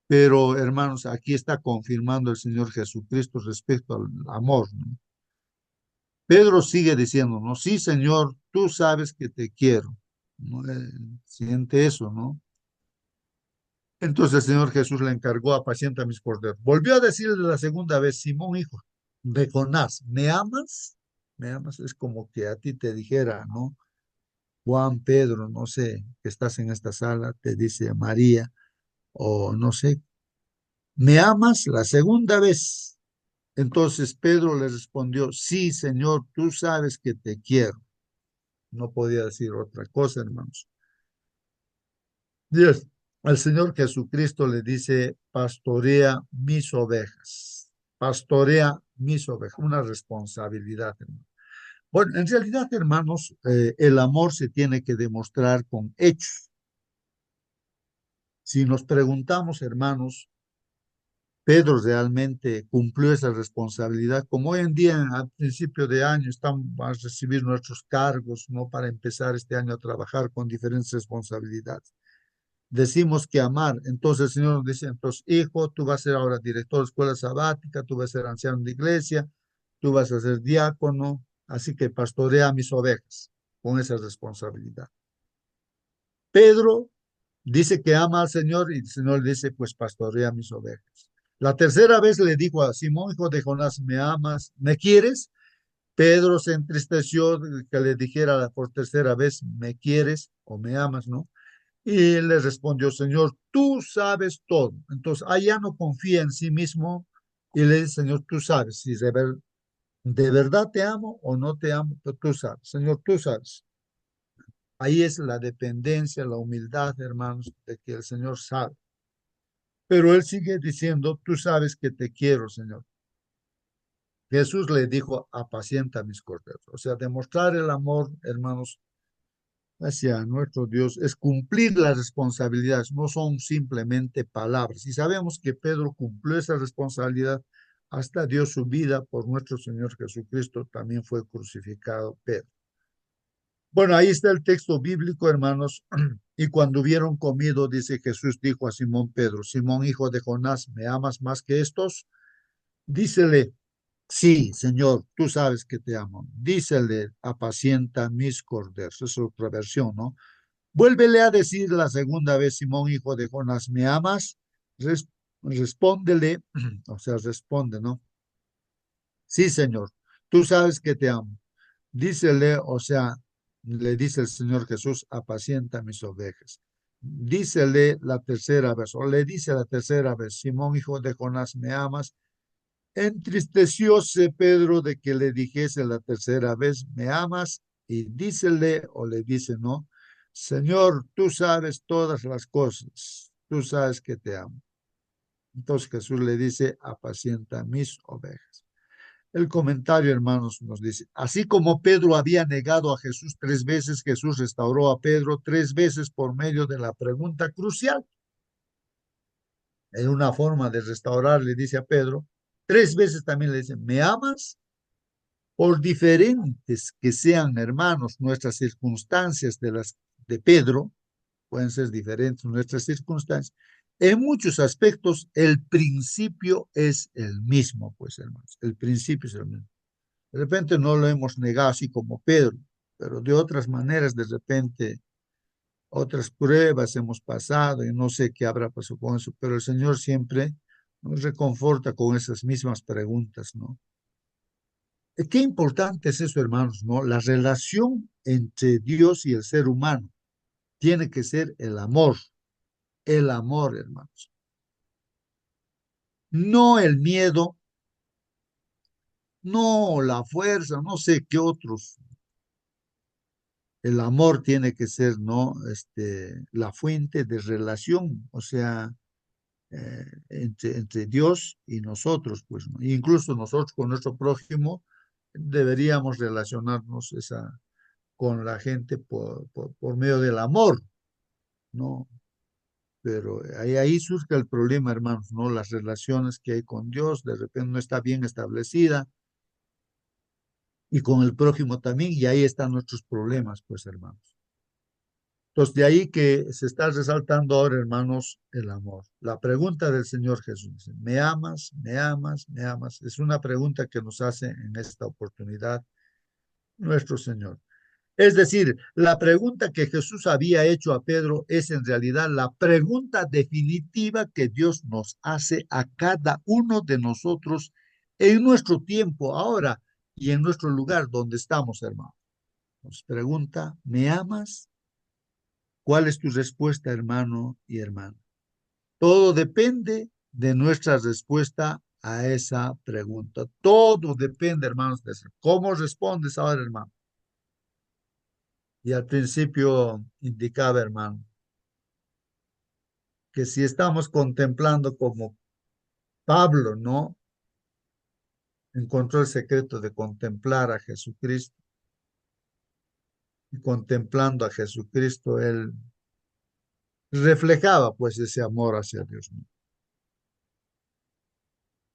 pero hermanos, aquí está confirmando el Señor Jesucristo respecto al amor, ¿no? Pedro sigue diciendo, ¿no? Sí, Señor, tú sabes que te quiero, ¿no? Siente eso, ¿no? Entonces el Señor Jesús le encargó, apacienta mis corderos. Volvió a decirle la segunda vez, Simón, hijo de Jonás, ¿me amas? ¿Me amas? Es como que a ti te dijera, ¿no? Juan, Pedro, no sé, que estás en esta sala, te dice María, o no sé, ¿me amas? La segunda vez. Entonces Pedro le respondió, sí, Señor, tú sabes que te quiero. No podía decir otra cosa, hermanos. Dios, al Señor Jesucristo le dice, pastorea mis ovejas, pastorea mis ovejas, una responsabilidad, hermano. Bueno, en realidad, hermanos, el amor se tiene que demostrar con hechos. Si nos preguntamos, hermanos, Pedro realmente cumplió esa responsabilidad, como hoy en día, al principio de año, estamos a recibir nuestros cargos, ¿no? Para empezar este año a trabajar con diferentes responsabilidades. Decimos que amar, entonces el Señor nos dice, entonces, hijo, tú vas a ser ahora director de escuela sabática, tú vas a ser anciano de iglesia, tú vas a ser diácono, así que pastorea mis ovejas con esa responsabilidad. Pedro dice que ama al Señor y el Señor le dice, pues pastorea mis ovejas. La tercera vez le dijo a Simón, hijo de Jonás, ¿me amas? ¿Me quieres? Pedro se entristeció de que le dijera por tercera vez, ¿me quieres o me amas, no? Y él le respondió, Señor, tú sabes todo. Entonces, allá no confía en sí mismo y le dice, Señor, tú sabes si de verdad te amo o no te amo, pero tú sabes, Señor, tú sabes. Ahí es la dependencia, la humildad, hermanos, de que el Señor sabe. Pero él sigue diciendo, tú sabes que te quiero, Señor. Jesús le dijo, apacienta mis corderos. O sea, demostrar el amor, hermanos, hacia nuestro Dios es cumplir las responsabilidades, no son simplemente palabras. Y sabemos que Pedro cumplió esa responsabilidad, hasta dio su vida por nuestro Señor Jesucristo, también fue crucificado Pedro. Bueno, ahí está el texto bíblico, hermanos. Y cuando hubieron comido, dice Jesús, dijo a Simón Pedro, Simón, hijo de Jonás, ¿me amas más que estos? Dícele, sí, Señor, tú sabes que te amo. Dícele, apacienta mis corderos. Es otra versión, ¿no? Vuélvele a decir la segunda vez, Simón, hijo de Jonás, ¿me amas? Res- Respóndele, o sea, responde, ¿no? Sí, Señor, tú sabes que te amo. Dícele, o sea, le dice el Señor Jesús, apacienta mis ovejas. Dícele la tercera vez, o le dice la tercera vez, Simón, hijo de Jonás, ¿me amas? Entristecióse Pedro de que le dijese la tercera vez, ¿me amas? Y dícele o le dice, no, Señor, tú sabes todas las cosas, tú sabes que te amo. Entonces Jesús le dice, apacienta mis ovejas. El comentario, hermanos, nos dice, así como Pedro había negado a Jesús 3 veces, Jesús restauró a Pedro 3 veces por medio de la pregunta crucial. En una forma de restaurar, le dice a Pedro, 3 veces también le dice, ¿me amas? Por diferentes que sean, hermanos, nuestras circunstancias de las de Pedro, pueden ser diferentes nuestras circunstancias, En muchos aspectos, el principio es el mismo, pues, hermanos. El principio es el mismo. De repente no lo hemos negado así como Pedro, pero de otras maneras, de repente, otras pruebas hemos pasado y no sé qué habrá pasado con eso, pero el Señor siempre nos reconforta con esas mismas preguntas, ¿no? Qué importante es eso, hermanos, ¿no? La relación entre Dios y el ser humano tiene que ser el amor, hermanos. No el miedo, no la fuerza, no sé qué otros. El amor tiene que ser, ¿no? La fuente de relación, o sea, entre Dios y nosotros, pues, ¿no? Incluso nosotros con nuestro prójimo deberíamos relacionarnos con la gente por medio del amor, ¿no? Pero ahí surge el problema, hermanos, ¿no? Las relaciones que hay con Dios de repente no está bien establecida y con el prójimo también, y ahí están nuestros problemas, pues, hermanos. Entonces, de ahí que se está resaltando ahora, hermanos, el amor. La pregunta del Señor Jesús dice, ¿me amas? ¿Me amas? ¿Me amas? Es una pregunta que nos hace en esta oportunidad nuestro Señor. Es decir, la pregunta que Jesús había hecho a Pedro es en realidad la pregunta definitiva que Dios nos hace a cada uno de nosotros en nuestro tiempo ahora y en nuestro lugar donde estamos, hermano. Nos pregunta, ¿me amas? ¿Cuál es tu respuesta, hermano y hermana? Todo depende de nuestra respuesta a esa pregunta. Todo depende, hermanos, de eso. ¿Cómo respondes ahora, hermano? Y al principio indicaba, hermano, que si estamos contemplando como Pablo, ¿no? Encontró el secreto de contemplar a Jesucristo. Y contemplando a Jesucristo, él reflejaba pues ese amor hacia Dios, ¿no?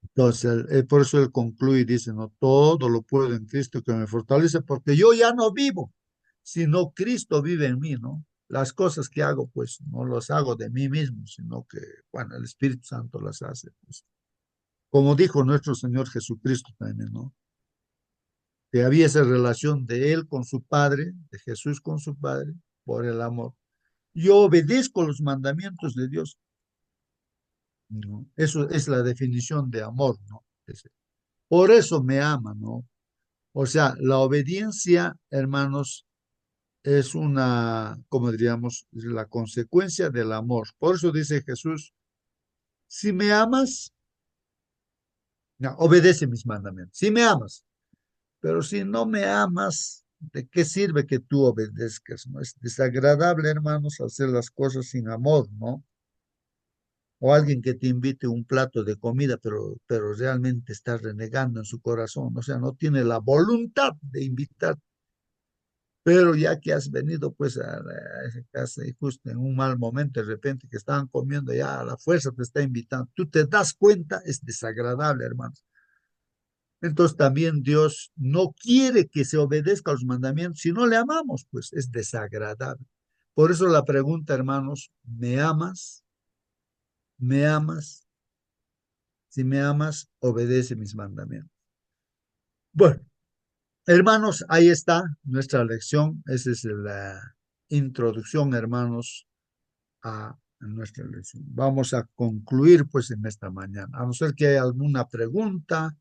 Entonces, por eso él concluye y dice, no, todo lo puedo en Cristo que me fortalece, porque yo ya no vivo, sino Cristo vive en mí, ¿no? Las cosas que hago, pues, no las hago de mí mismo, sino que, bueno, el Espíritu Santo las hace, pues. Como dijo nuestro Señor Jesucristo también, ¿no? Que había esa relación de él con su Padre, de Jesús con su Padre, por el amor. Yo obedezco los mandamientos de Dios, ¿no? Eso es la definición de amor, ¿no? Por eso me ama, ¿no? O sea, la obediencia, hermanos, es como diríamos, la consecuencia del amor. Por eso dice Jesús, si me amas, no, obedece mis mandamientos. Si me amas, pero si no me amas, ¿de qué sirve que tú obedezcas? ¿No? Es desagradable, hermanos, hacer las cosas sin amor, ¿no? O alguien que te invite un plato de comida, pero realmente está renegando en su corazón, o sea, no tiene la voluntad de invitar. Pero ya que has venido pues a esa casa y justo en un mal momento, de repente que estaban comiendo, ya a la fuerza te está invitando, tú te das cuenta, es desagradable, hermanos. Entonces también Dios no quiere que se obedezca a los mandamientos. Si no le amamos, pues es desagradable. Por eso la pregunta, hermanos, ¿me amas? ¿Me amas? Si me amas, obedece mis mandamientos. Bueno, hermanos, ahí está nuestra lección. Esa es la introducción, hermanos, a nuestra lección. Vamos a concluir pues en esta mañana. A no ser que haya alguna pregunta,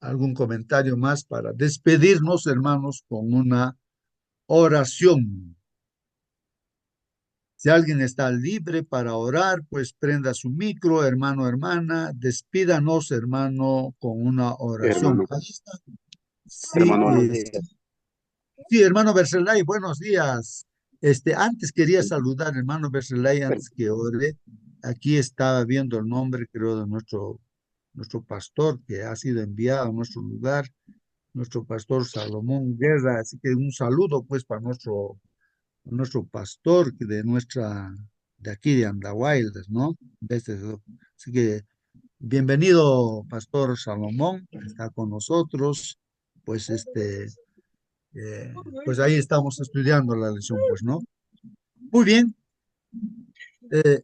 algún comentario más para despedirnos, hermanos, con una oración. Si alguien está libre para orar, pues prenda su micro, hermano, hermana, despídanos, hermano, con una oración. Hermano, Ahí está. Sí, hermano, buenos días. sí, hermano Berzelay, buenos días. Antes quería saludar, hermano Berzelay, Per- antes que ore. Aquí estaba viendo el nombre, creo, de nuestro pastor que ha sido enviado a nuestro lugar, nuestro pastor Salomón Guerra. Así que un saludo, pues, para nuestro pastor de aquí de Andahuaylas, ¿no? Así que bienvenido, pastor Salomón, está con nosotros. Pues, pues ahí estamos estudiando la lección, pues, ¿no? Muy bien. eh,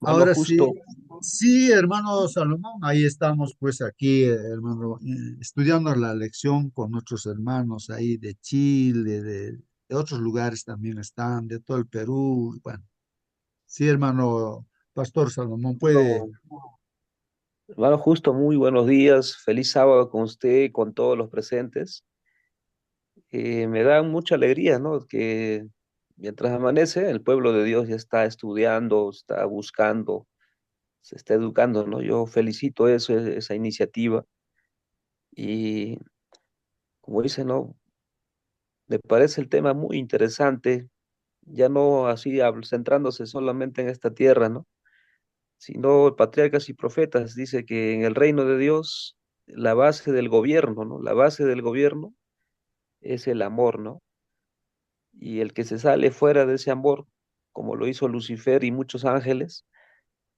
Hermano Ahora Justo, sí, sí, hermano Salomón, ahí estamos pues aquí, hermano, estudiando la lección con nuestros hermanos ahí de Chile, de otros lugares también están, de todo el Perú. Bueno, sí, hermano Pastor Salomón, puede. hermano, hermano Justo, muy buenos días, feliz sábado con usted y con todos los presentes. Me da mucha alegría, ¿no? Que mientras amanece, el pueblo de Dios ya está estudiando, está buscando, se está educando, ¿no? Yo felicito eso, esa iniciativa y como dice, ¿no? Me parece el tema muy interesante, ya no así centrándose solamente en esta tierra, ¿no? Sino patriarcas y profetas dice que en el reino de Dios la base del gobierno, ¿no? La base del gobierno es el amor, ¿no? Y el que se sale fuera de ese amor, como lo hizo Lucifer y muchos ángeles,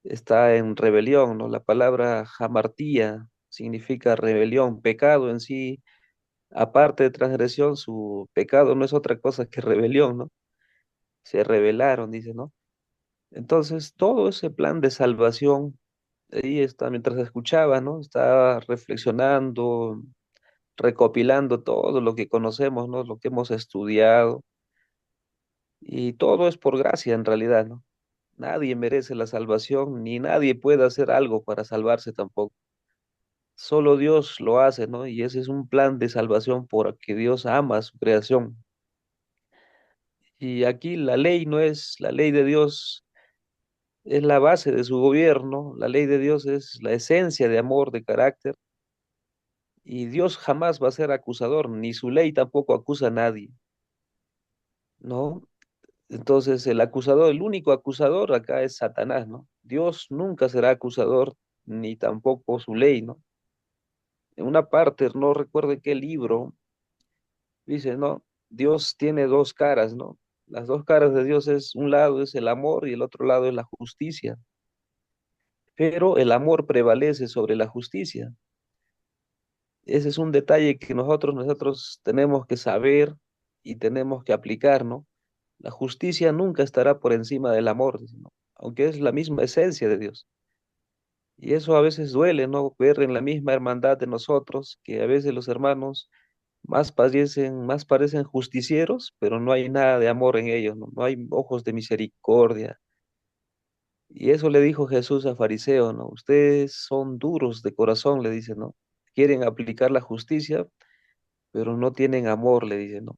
está en rebelión, ¿no? La palabra jamartía significa rebelión, pecado en sí, aparte de transgresión, su pecado no es otra cosa que rebelión, ¿no? Se rebelaron, dice, ¿no? Entonces, todo ese plan de salvación, ahí está, mientras escuchaba, ¿no? Estaba reflexionando, recopilando todo lo que conocemos, ¿no? Lo que hemos estudiado, y todo es por gracia en realidad, ¿no? Nadie merece la salvación, ni nadie puede hacer algo para salvarse tampoco. Solo Dios lo hace, ¿no? Y ese es un plan de salvación porque Dios ama a su creación. Y aquí la ley no es, la ley de Dios es la base de su gobierno, la ley de Dios es la esencia de amor, de carácter, y Dios jamás va a ser acusador, ni su ley tampoco acusa a nadie, ¿no? Entonces el acusador, el único acusador acá es Satanás, ¿no? Dios nunca será acusador, ni tampoco su ley, ¿no? En una parte, no recuerdo en qué libro, dice, ¿no? Dios tiene dos caras, ¿no? Las dos caras de Dios es, un lado es el amor y el otro lado es la justicia, pero el amor prevalece sobre la justicia. Ese es un detalle que nosotros tenemos que saber y tenemos que aplicar, ¿no? La justicia nunca estará por encima del amor, dice, ¿no? Aunque es la misma esencia de Dios. Y eso a veces duele, ¿no? Ver en la misma hermandad de nosotros que a veces los hermanos más parecen justicieros, pero no hay nada de amor en ellos, ¿no? No hay ojos de misericordia. Y eso le dijo Jesús a Fariseo, ¿no? Ustedes son duros de corazón, le dice, ¿no? Quieren aplicar la justicia, pero no tienen amor, le dice, ¿no?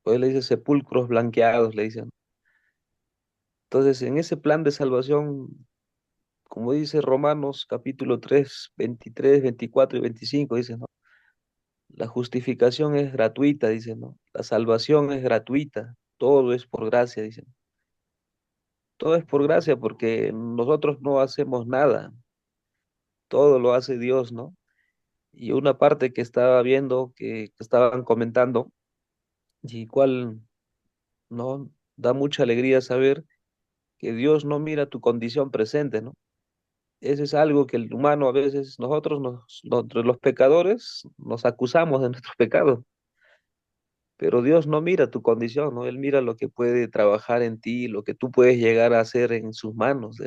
Pues le dice sepulcros blanqueados, le dicen. Entonces, en ese plan de salvación, como dice Romanos capítulo 3 23 24 y 25 dice, ¿no? La justificación es gratuita, dice, ¿no? La salvación es gratuita, todo es por gracia, dicen. Todo es por gracia porque nosotros no hacemos nada, todo lo hace Dios, ¿no? Y una parte que estaba viendo, que estaban comentando, y cual, ¿no? Da mucha alegría saber que Dios no mira tu condición presente, ¿no? Ese es algo que el humano a veces, nosotros los pecadores, nos acusamos de nuestros pecados, pero Dios no mira tu condición, ¿no? Él mira lo que puede trabajar en ti, lo que tú puedes llegar a hacer en sus manos.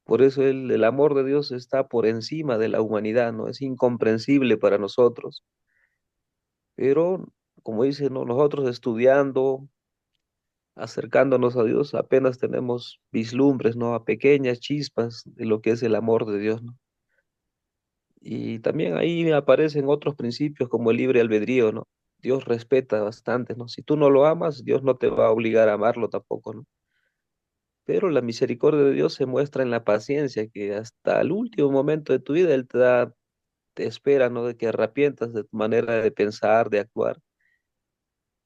Por eso el amor de Dios está por encima de la humanidad, ¿no? Es incomprensible para nosotros, pero como dice, ¿no? Nosotros estudiando, acercándonos a Dios, apenas tenemos vislumbres, ¿no? A pequeñas chispas de lo que es el amor de Dios, ¿no? Y también ahí aparecen otros principios como el libre albedrío, ¿no? Dios respeta bastante, ¿no? Si tú no lo amas, Dios no te va a obligar a amarlo tampoco, ¿no? Pero la misericordia de Dios se muestra en la paciencia, que hasta el último momento de tu vida Él te espera, ¿no? De que arrepientas de tu manera de pensar, de actuar,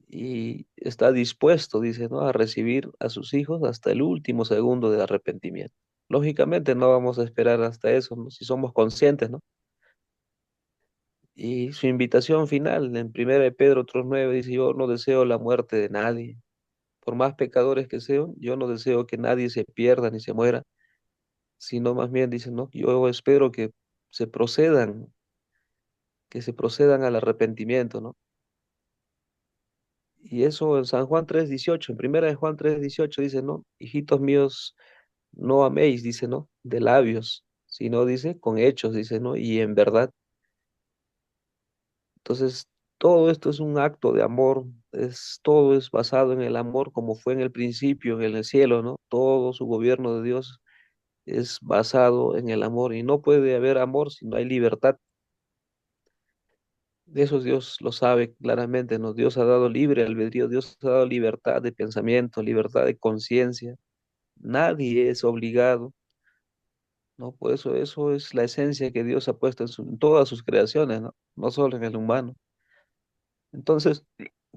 y está dispuesto, dice, ¿no? A recibir a sus hijos hasta el último segundo de arrepentimiento. Lógicamente no vamos a esperar hasta eso, ¿no? Si somos conscientes, ¿no? Y su invitación final en 1 de Pedro 3:9 dice, yo no deseo la muerte de nadie. Por más pecadores que sean, yo no deseo que nadie se pierda ni se muera, sino más bien dice, no, yo espero se procedan, que se procedan al arrepentimiento, ¿no? Y eso en San Juan 3:18, en 1 de Juan 3:18 dice, no, hijitos míos, No améis, dice, ¿no? De labios, sino dice con hechos, dice, ¿no? Y en verdad. Entonces, todo esto es un acto de amor, todo es basado en el amor como fue en el principio, en el cielo, ¿no? Todo su gobierno de Dios es basado en el amor y no puede haber amor si no hay libertad. De eso Dios lo sabe claramente, ¿no? Dios ha dado libre albedrío, Dios ha dado libertad de pensamiento, libertad de conciencia. Nadie es obligado, ¿no? Por eso es la esencia que Dios ha puesto en todas sus creaciones, ¿no? No solo en el humano. Entonces,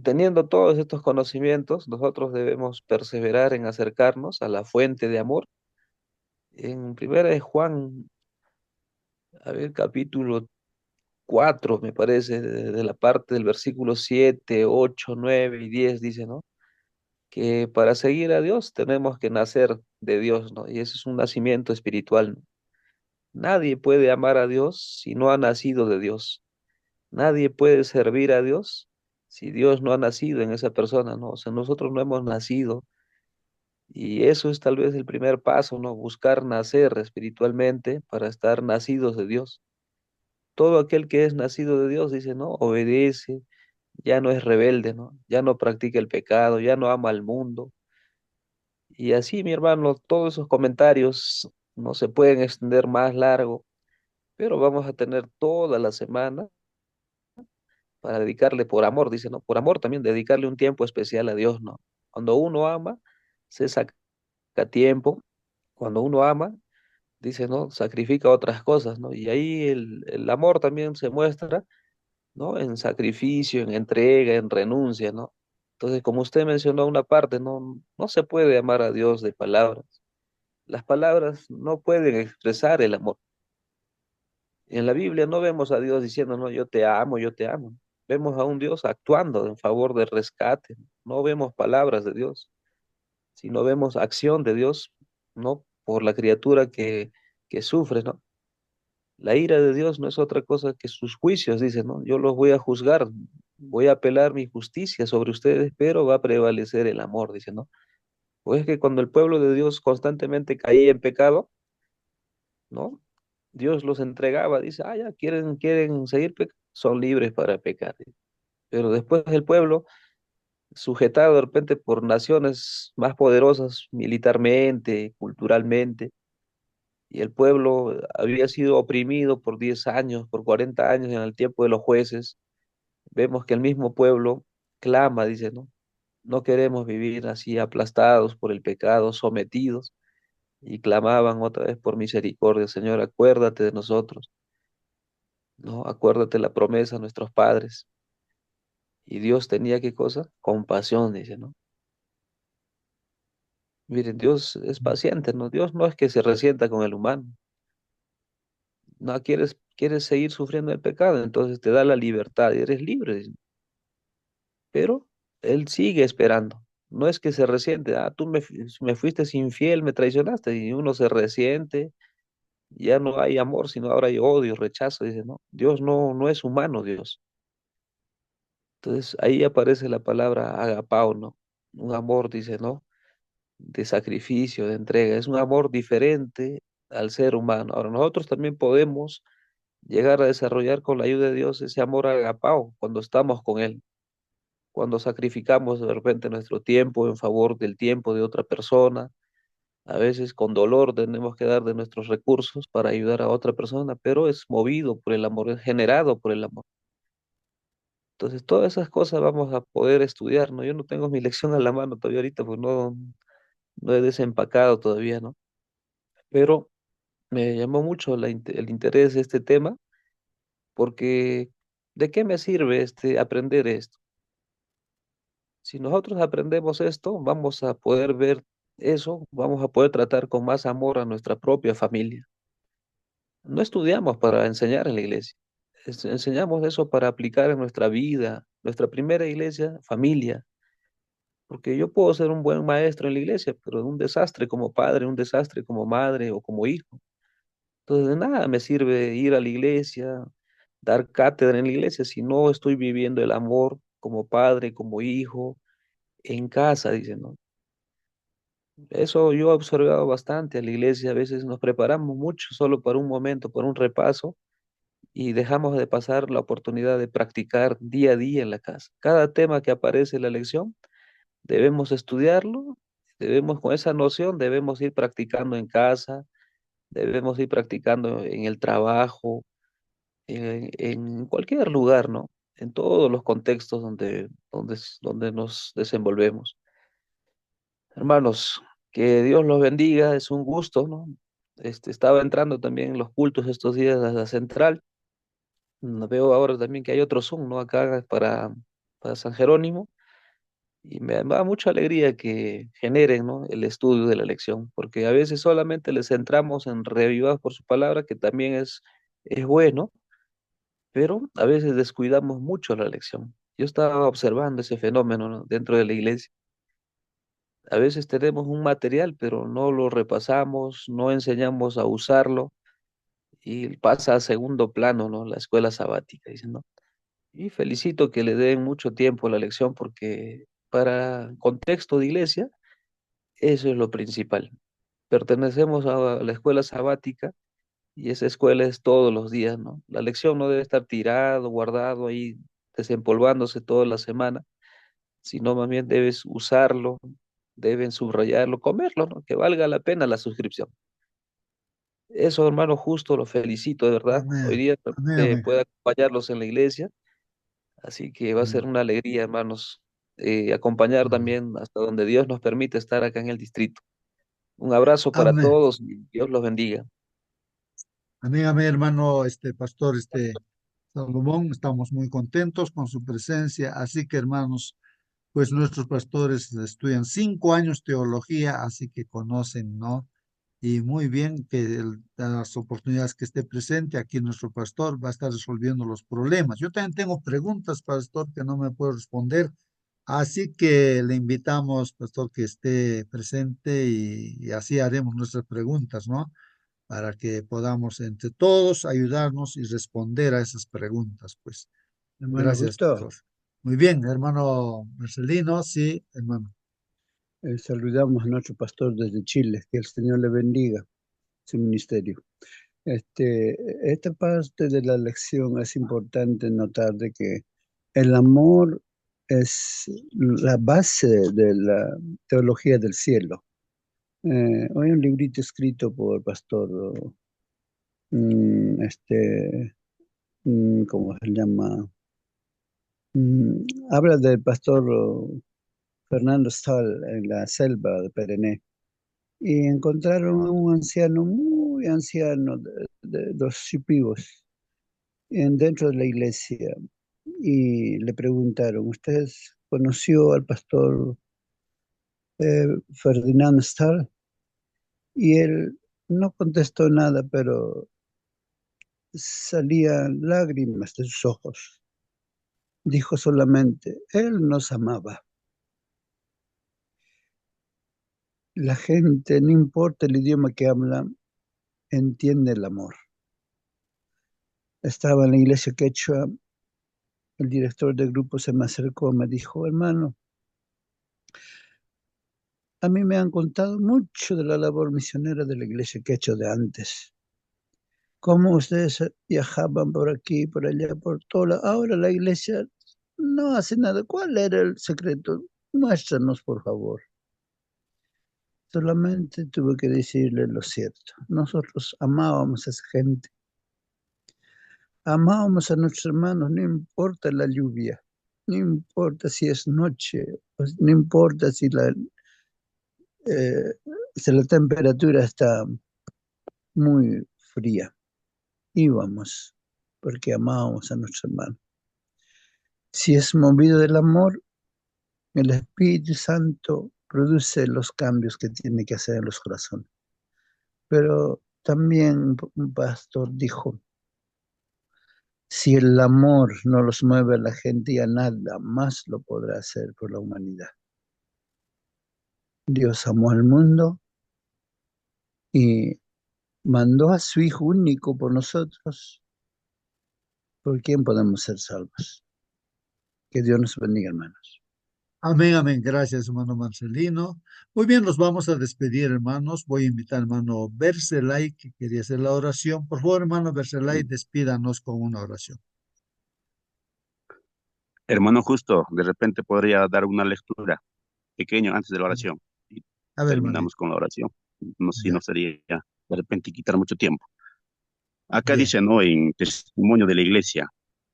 teniendo todos estos conocimientos, nosotros debemos perseverar en acercarnos a la fuente de amor. En primera de Juan, a ver, capítulo 4 me parece, de la parte del versículo 7 8 9 y 10 dice, ¿no? Que para seguir a Dios tenemos que nacer de Dios, ¿no? Y ese es un nacimiento espiritual, ¿no? Nadie puede amar a Dios si no ha nacido de Dios. Nadie puede servir a Dios si Dios no ha nacido en esa persona, ¿no? O sea, nosotros no hemos nacido y eso es tal vez el primer paso, ¿no? Buscar nacer espiritualmente para estar nacidos de Dios. Todo aquel que es nacido de Dios, dice, ¿no? Obedece, ya no es rebelde, ¿no? Ya no practica el pecado, ya no ama al mundo. Y así, mi hermano, todos esos comentarios no se pueden extender más largo, pero vamos a tener toda la semana para dedicarle por amor, dice, ¿no? Por amor también dedicarle un tiempo especial a Dios, ¿no? Cuando uno ama, se saca tiempo. Cuando uno ama, dice, ¿no? Sacrifica otras cosas, ¿no? Y ahí el amor también se muestra, ¿no? En sacrificio, en entrega, en renuncia, ¿no? Entonces, como usted mencionó una parte, no se puede amar a Dios de palabras. Las palabras no pueden expresar el amor. En la Biblia no vemos a Dios diciendo, no, yo te amo, yo te amo. Vemos a un Dios actuando en favor del rescate. No vemos palabras de Dios, sino vemos acción de Dios, ¿no? Por la criatura que sufre, ¿no? La ira de Dios no es otra cosa que sus juicios, dice, ¿no? Yo los voy a juzgar, voy a apelar mi justicia sobre ustedes, pero va a prevalecer el amor, dice, ¿no? Pues es que cuando el pueblo de Dios constantemente caía en pecado, ¿no? Dios los entregaba, dice, ah, ya, quieren seguir pecando, son libres para pecar. Pero después el pueblo, sujetado de repente por naciones más poderosas militarmente, culturalmente, y el pueblo había sido oprimido por 10 años, por 40 años en el tiempo de los jueces, vemos que el mismo pueblo clama, dice, ¿no? No queremos vivir así aplastados por el pecado, sometidos, y clamaban otra vez por misericordia, Señor, acuérdate de nosotros, ¿no? Acuérdate la promesa a nuestros padres. Y Dios tenía qué cosa? Compasión, dice, ¿no? Miren, Dios es paciente, ¿no? Dios no es que se resienta con el humano. No quieres seguir sufriendo el pecado, entonces te da la libertad y eres libre, dice. Pero Él sigue esperando. No es que se resiente, ah, me fuiste infiel, me traicionaste, y uno se resiente, ya no hay amor, sino ahora hay odio, rechazo, dice, ¿no? Dios no es humano, Dios. Entonces ahí aparece la palabra agapao, ¿no? Un amor, dice, ¿no? De sacrificio, de entrega. Es un amor diferente al ser humano. Ahora, nosotros también podemos llegar a desarrollar con la ayuda de Dios ese amor agapao cuando estamos con Él, cuando sacrificamos de repente nuestro tiempo en favor del tiempo de otra persona. A veces con dolor tenemos que dar de nuestros recursos para ayudar a otra persona, pero es movido por el amor, es generado por el amor. Entonces, todas esas cosas vamos a poder estudiar, ¿no? Yo no tengo mi lección a la mano todavía ahorita, pues no he desempacado todavía, ¿no? Pero me llamó mucho el interés de este tema porque ¿de qué me sirve aprender esto? Si nosotros aprendemos esto, vamos a poder ver eso, vamos a poder tratar con más amor a nuestra propia familia. No estudiamos para enseñar en la iglesia, enseñamos eso para aplicar en nuestra vida, nuestra primera iglesia, familia, porque yo puedo ser un buen maestro en la iglesia, pero un desastre como padre, un desastre como madre o como hijo. Entonces, de nada me sirve ir a la iglesia, dar cátedra en la iglesia si no estoy viviendo el amor como padre, como hijo, en casa, dice, ¿no? Eso yo he observado bastante a la iglesia. A veces nos preparamos mucho solo para un momento, por un repaso, y dejamos de pasar la oportunidad de practicar día a día en la casa. Cada tema que aparece en la lección, debemos estudiarlo, debemos con esa noción, debemos ir practicando en casa, debemos ir practicando en el trabajo, en cualquier lugar, ¿no? En todos los contextos donde nos desenvolvemos. Hermanos, que Dios los bendiga, es un gusto, ¿no? Estaba entrando también en los cultos estos días a la central. Veo ahora también que hay otro Zoom, ¿no? Acá para San Jerónimo. Y me da mucha alegría que generen, ¿no? El estudio de la lección, porque a veces solamente les centramos en revivados por su palabra, que también es bueno, pero a veces descuidamos mucho la lección. Yo estaba observando ese fenómeno, ¿no? Dentro de la iglesia. A veces tenemos un material, pero no lo repasamos, no enseñamos a usarlo y pasa a segundo plano, ¿no? La escuela sabática, dicen, ¿no? Y felicito que le den mucho tiempo a la lección porque para contexto de iglesia, eso es lo principal. Pertenecemos a la escuela sabática y esa escuela es todos los días, ¿no? La lección no debe estar tirado, guardado ahí, desempolvándose toda la semana, sino más bien debes usarlo, deben subrayarlo, comerlo, ¿no? Que valga la pena la suscripción. Eso, hermano, justo lo felicito, de verdad. Hoy Amén. día Amén, amén. puede acompañarlos en la iglesia, así que va a ser Mm, una alegría, hermanos, acompañar mm. también hasta donde Dios nos permite estar acá en el distrito. Un abrazo para Amén. todos y Dios los bendiga. Amén, amén, hermano, pastor, Salomón. Estamos muy contentos con su presencia. Así que, hermanos, pues nuestros pastores estudian 5 años teología, así que conocen, ¿no? Y muy bien que las oportunidades que esté presente aquí nuestro pastor va a estar resolviendo los problemas. Yo también tengo preguntas, pastor, que no me puedo responder. Así que le invitamos, pastor, que esté presente y así haremos nuestras preguntas, ¿no? Para que podamos entre todos ayudarnos y responder a esas preguntas, pues. Hermano Gracias, Augusto, pastor. Muy bien, hermano Marcelino, sí, hermano. saludamos a nuestro pastor desde Chile, que el Señor le bendiga su ministerio. Esta parte de la lección es importante notar de que el amor es la base de la teología del cielo. Hay un librito escrito por pastor, mm, este, ¿cómo se llama? Mm, Habla del pastor Fernando Stahl en la selva de Perené y encontraron a un anciano, muy anciano, de los Shipibos, dentro de la iglesia y le preguntaron, ¿usted conoció al pastor Ferdinand Stahl? Y él no contestó nada, pero salían lágrimas de sus ojos. Dijo solamente, él nos amaba. La gente, no importa el idioma que hablan, entiende el amor. Estaba en la iglesia quechua, el director del grupo se me acercó, me dijo, hermano, a mí me han contado mucho de la labor misionera de la iglesia quechua de antes. Cómo ustedes viajaban por aquí, por allá, por todo lado. Ahora la iglesia no hace nada. ¿Cuál era el secreto? Muéstranos, por favor. Solamente tuve que decirle lo cierto. Nosotros amábamos a esa gente. Amábamos a nuestros hermanos, no importa la lluvia, no importa si es noche, pues no importa eh, si la temperatura está muy fría. Íbamos porque amábamos a nuestros hermanos. Si es movido del amor, el Espíritu Santo produce los cambios que tiene que hacer en los corazones. Pero también un pastor dijo, si el amor no los mueve a la gente, ya nada más lo podrá hacer por la humanidad. Dios amó al mundo y mandó a su Hijo único por nosotros. ¿Por quién podemos ser salvos? Que Dios nos bendiga, hermanos. Amén, amén. Gracias, hermano Marcelino. Muy bien, nos vamos a despedir, hermanos. Voy a invitar al hermano Bercelay, que quería hacer la oración. Por favor, hermano Bercelay, despídanos con una oración. Hermano Justo, de repente podría dar una lectura pequeña antes de la oración y A ver, terminamos hermanito. con la oración. No sé si no Ya, sería de repente quitar mucho tiempo. Acá bien. dice, ¿no? En testimonio de la iglesia,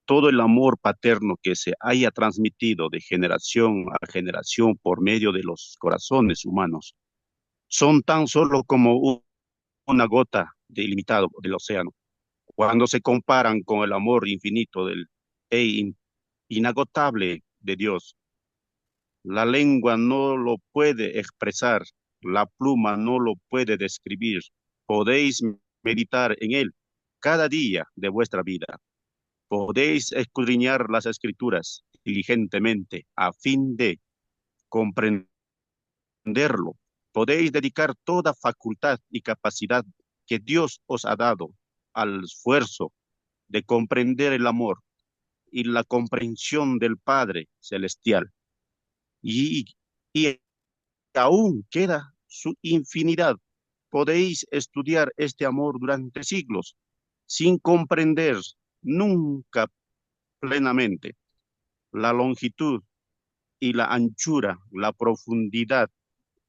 todo el amor paterno que se haya transmitido de generación a generación por medio de los corazones humanos son tan solo como una gota de ilimitado del océano. Cuando se comparan con el amor infinito inagotable de Dios, la lengua no lo puede expresar, la pluma no lo puede describir. Podéis meditar en él cada día de vuestra vida. Podéis escudriñar las escrituras diligentemente a fin de comprenderlo. Podéis dedicar toda facultad y capacidad que Dios os ha dado al esfuerzo de comprender el amor y la comprensión del Padre Celestial. Y, y aún queda su infinidad. Podéis estudiar este amor durante siglos sin comprender nunca plenamente la longitud y la anchura, la profundidad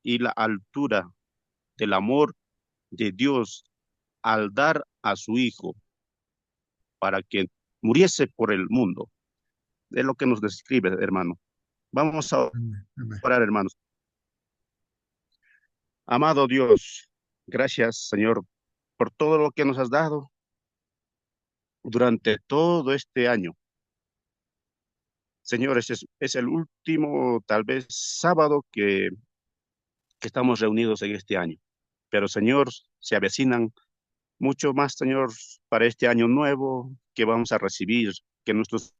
y la altura del amor de Dios al dar a su Hijo para que muriese por el mundo. Es lo que nos describe, hermano. Vamos a Amén, amén. orar, hermanos. Amado Dios, gracias, Señor, por todo lo que nos has dado durante todo este año. Señor, es el último, tal vez, sábado que estamos reunidos en este año. Pero, Señor, se avecinan mucho más, Señor, para este año nuevo que vamos a recibir, que nuestros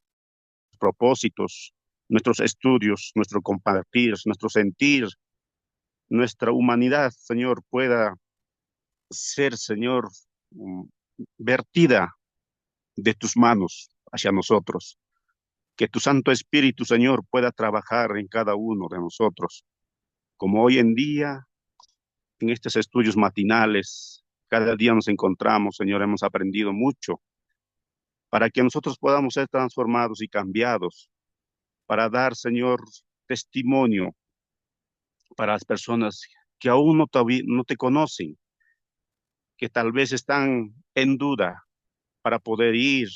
propósitos, nuestros estudios, nuestro compartir, nuestro sentir, nuestra humanidad, Señor, pueda ser, Señor, mm, vertida de tus manos hacia nosotros. Que tu Santo Espíritu, Señor, pueda trabajar en cada uno de nosotros. Como hoy en día, en estos estudios matinales, cada día nos encontramos, Señor, hemos aprendido mucho para que nosotros podamos ser transformados y cambiados, para dar, Señor, testimonio para las personas que aún no te conocen, que tal vez están en duda para poder ir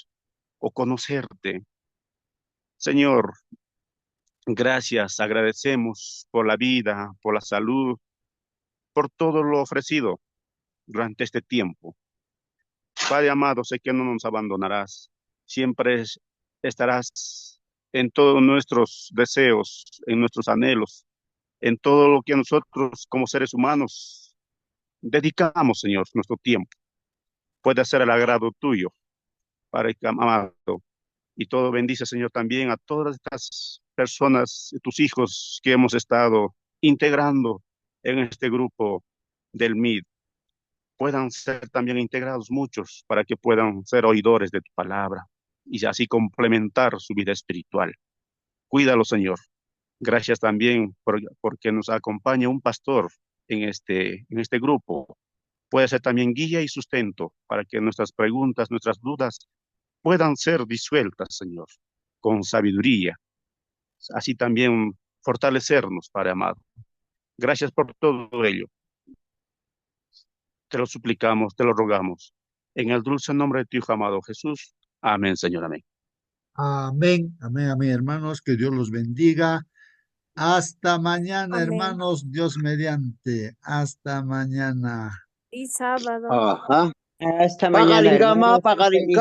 o conocerte. Señor, gracias, agradecemos por la vida, por la salud, por todo lo ofrecido durante este tiempo. Padre amado, sé que no nos abandonarás, siempre estarás en todos nuestros deseos, en nuestros anhelos, en todo lo que nosotros como seres humanos dedicamos, Señor, nuestro tiempo. Puede ser el agrado tuyo, Padre amado. Y todo bendice, Señor, también a todas estas personas, tus hijos que hemos estado integrando en este grupo del MID. Puedan ser también integrados muchos para que puedan ser oidores de tu palabra y así complementar su vida espiritual. Cuídalo, Señor. Gracias también porque nos acompaña un pastor en este grupo. Puede ser también guía y sustento para que nuestras preguntas, nuestras dudas puedan ser disueltas, Señor, con sabiduría. Así también fortalecernos, Padre amado. Gracias por todo ello. Te lo suplicamos, te lo rogamos. En el dulce nombre de tu Hijo amado Jesús. Amén, Señor, amén. Amén, amén, amén, hermanos. Que Dios los bendiga. Hasta mañana, Amén. hermanos. Dios mediante. Hasta mañana. Y sábado. Ajá. Hasta mañana, hermanos. Pagalincama. Feliz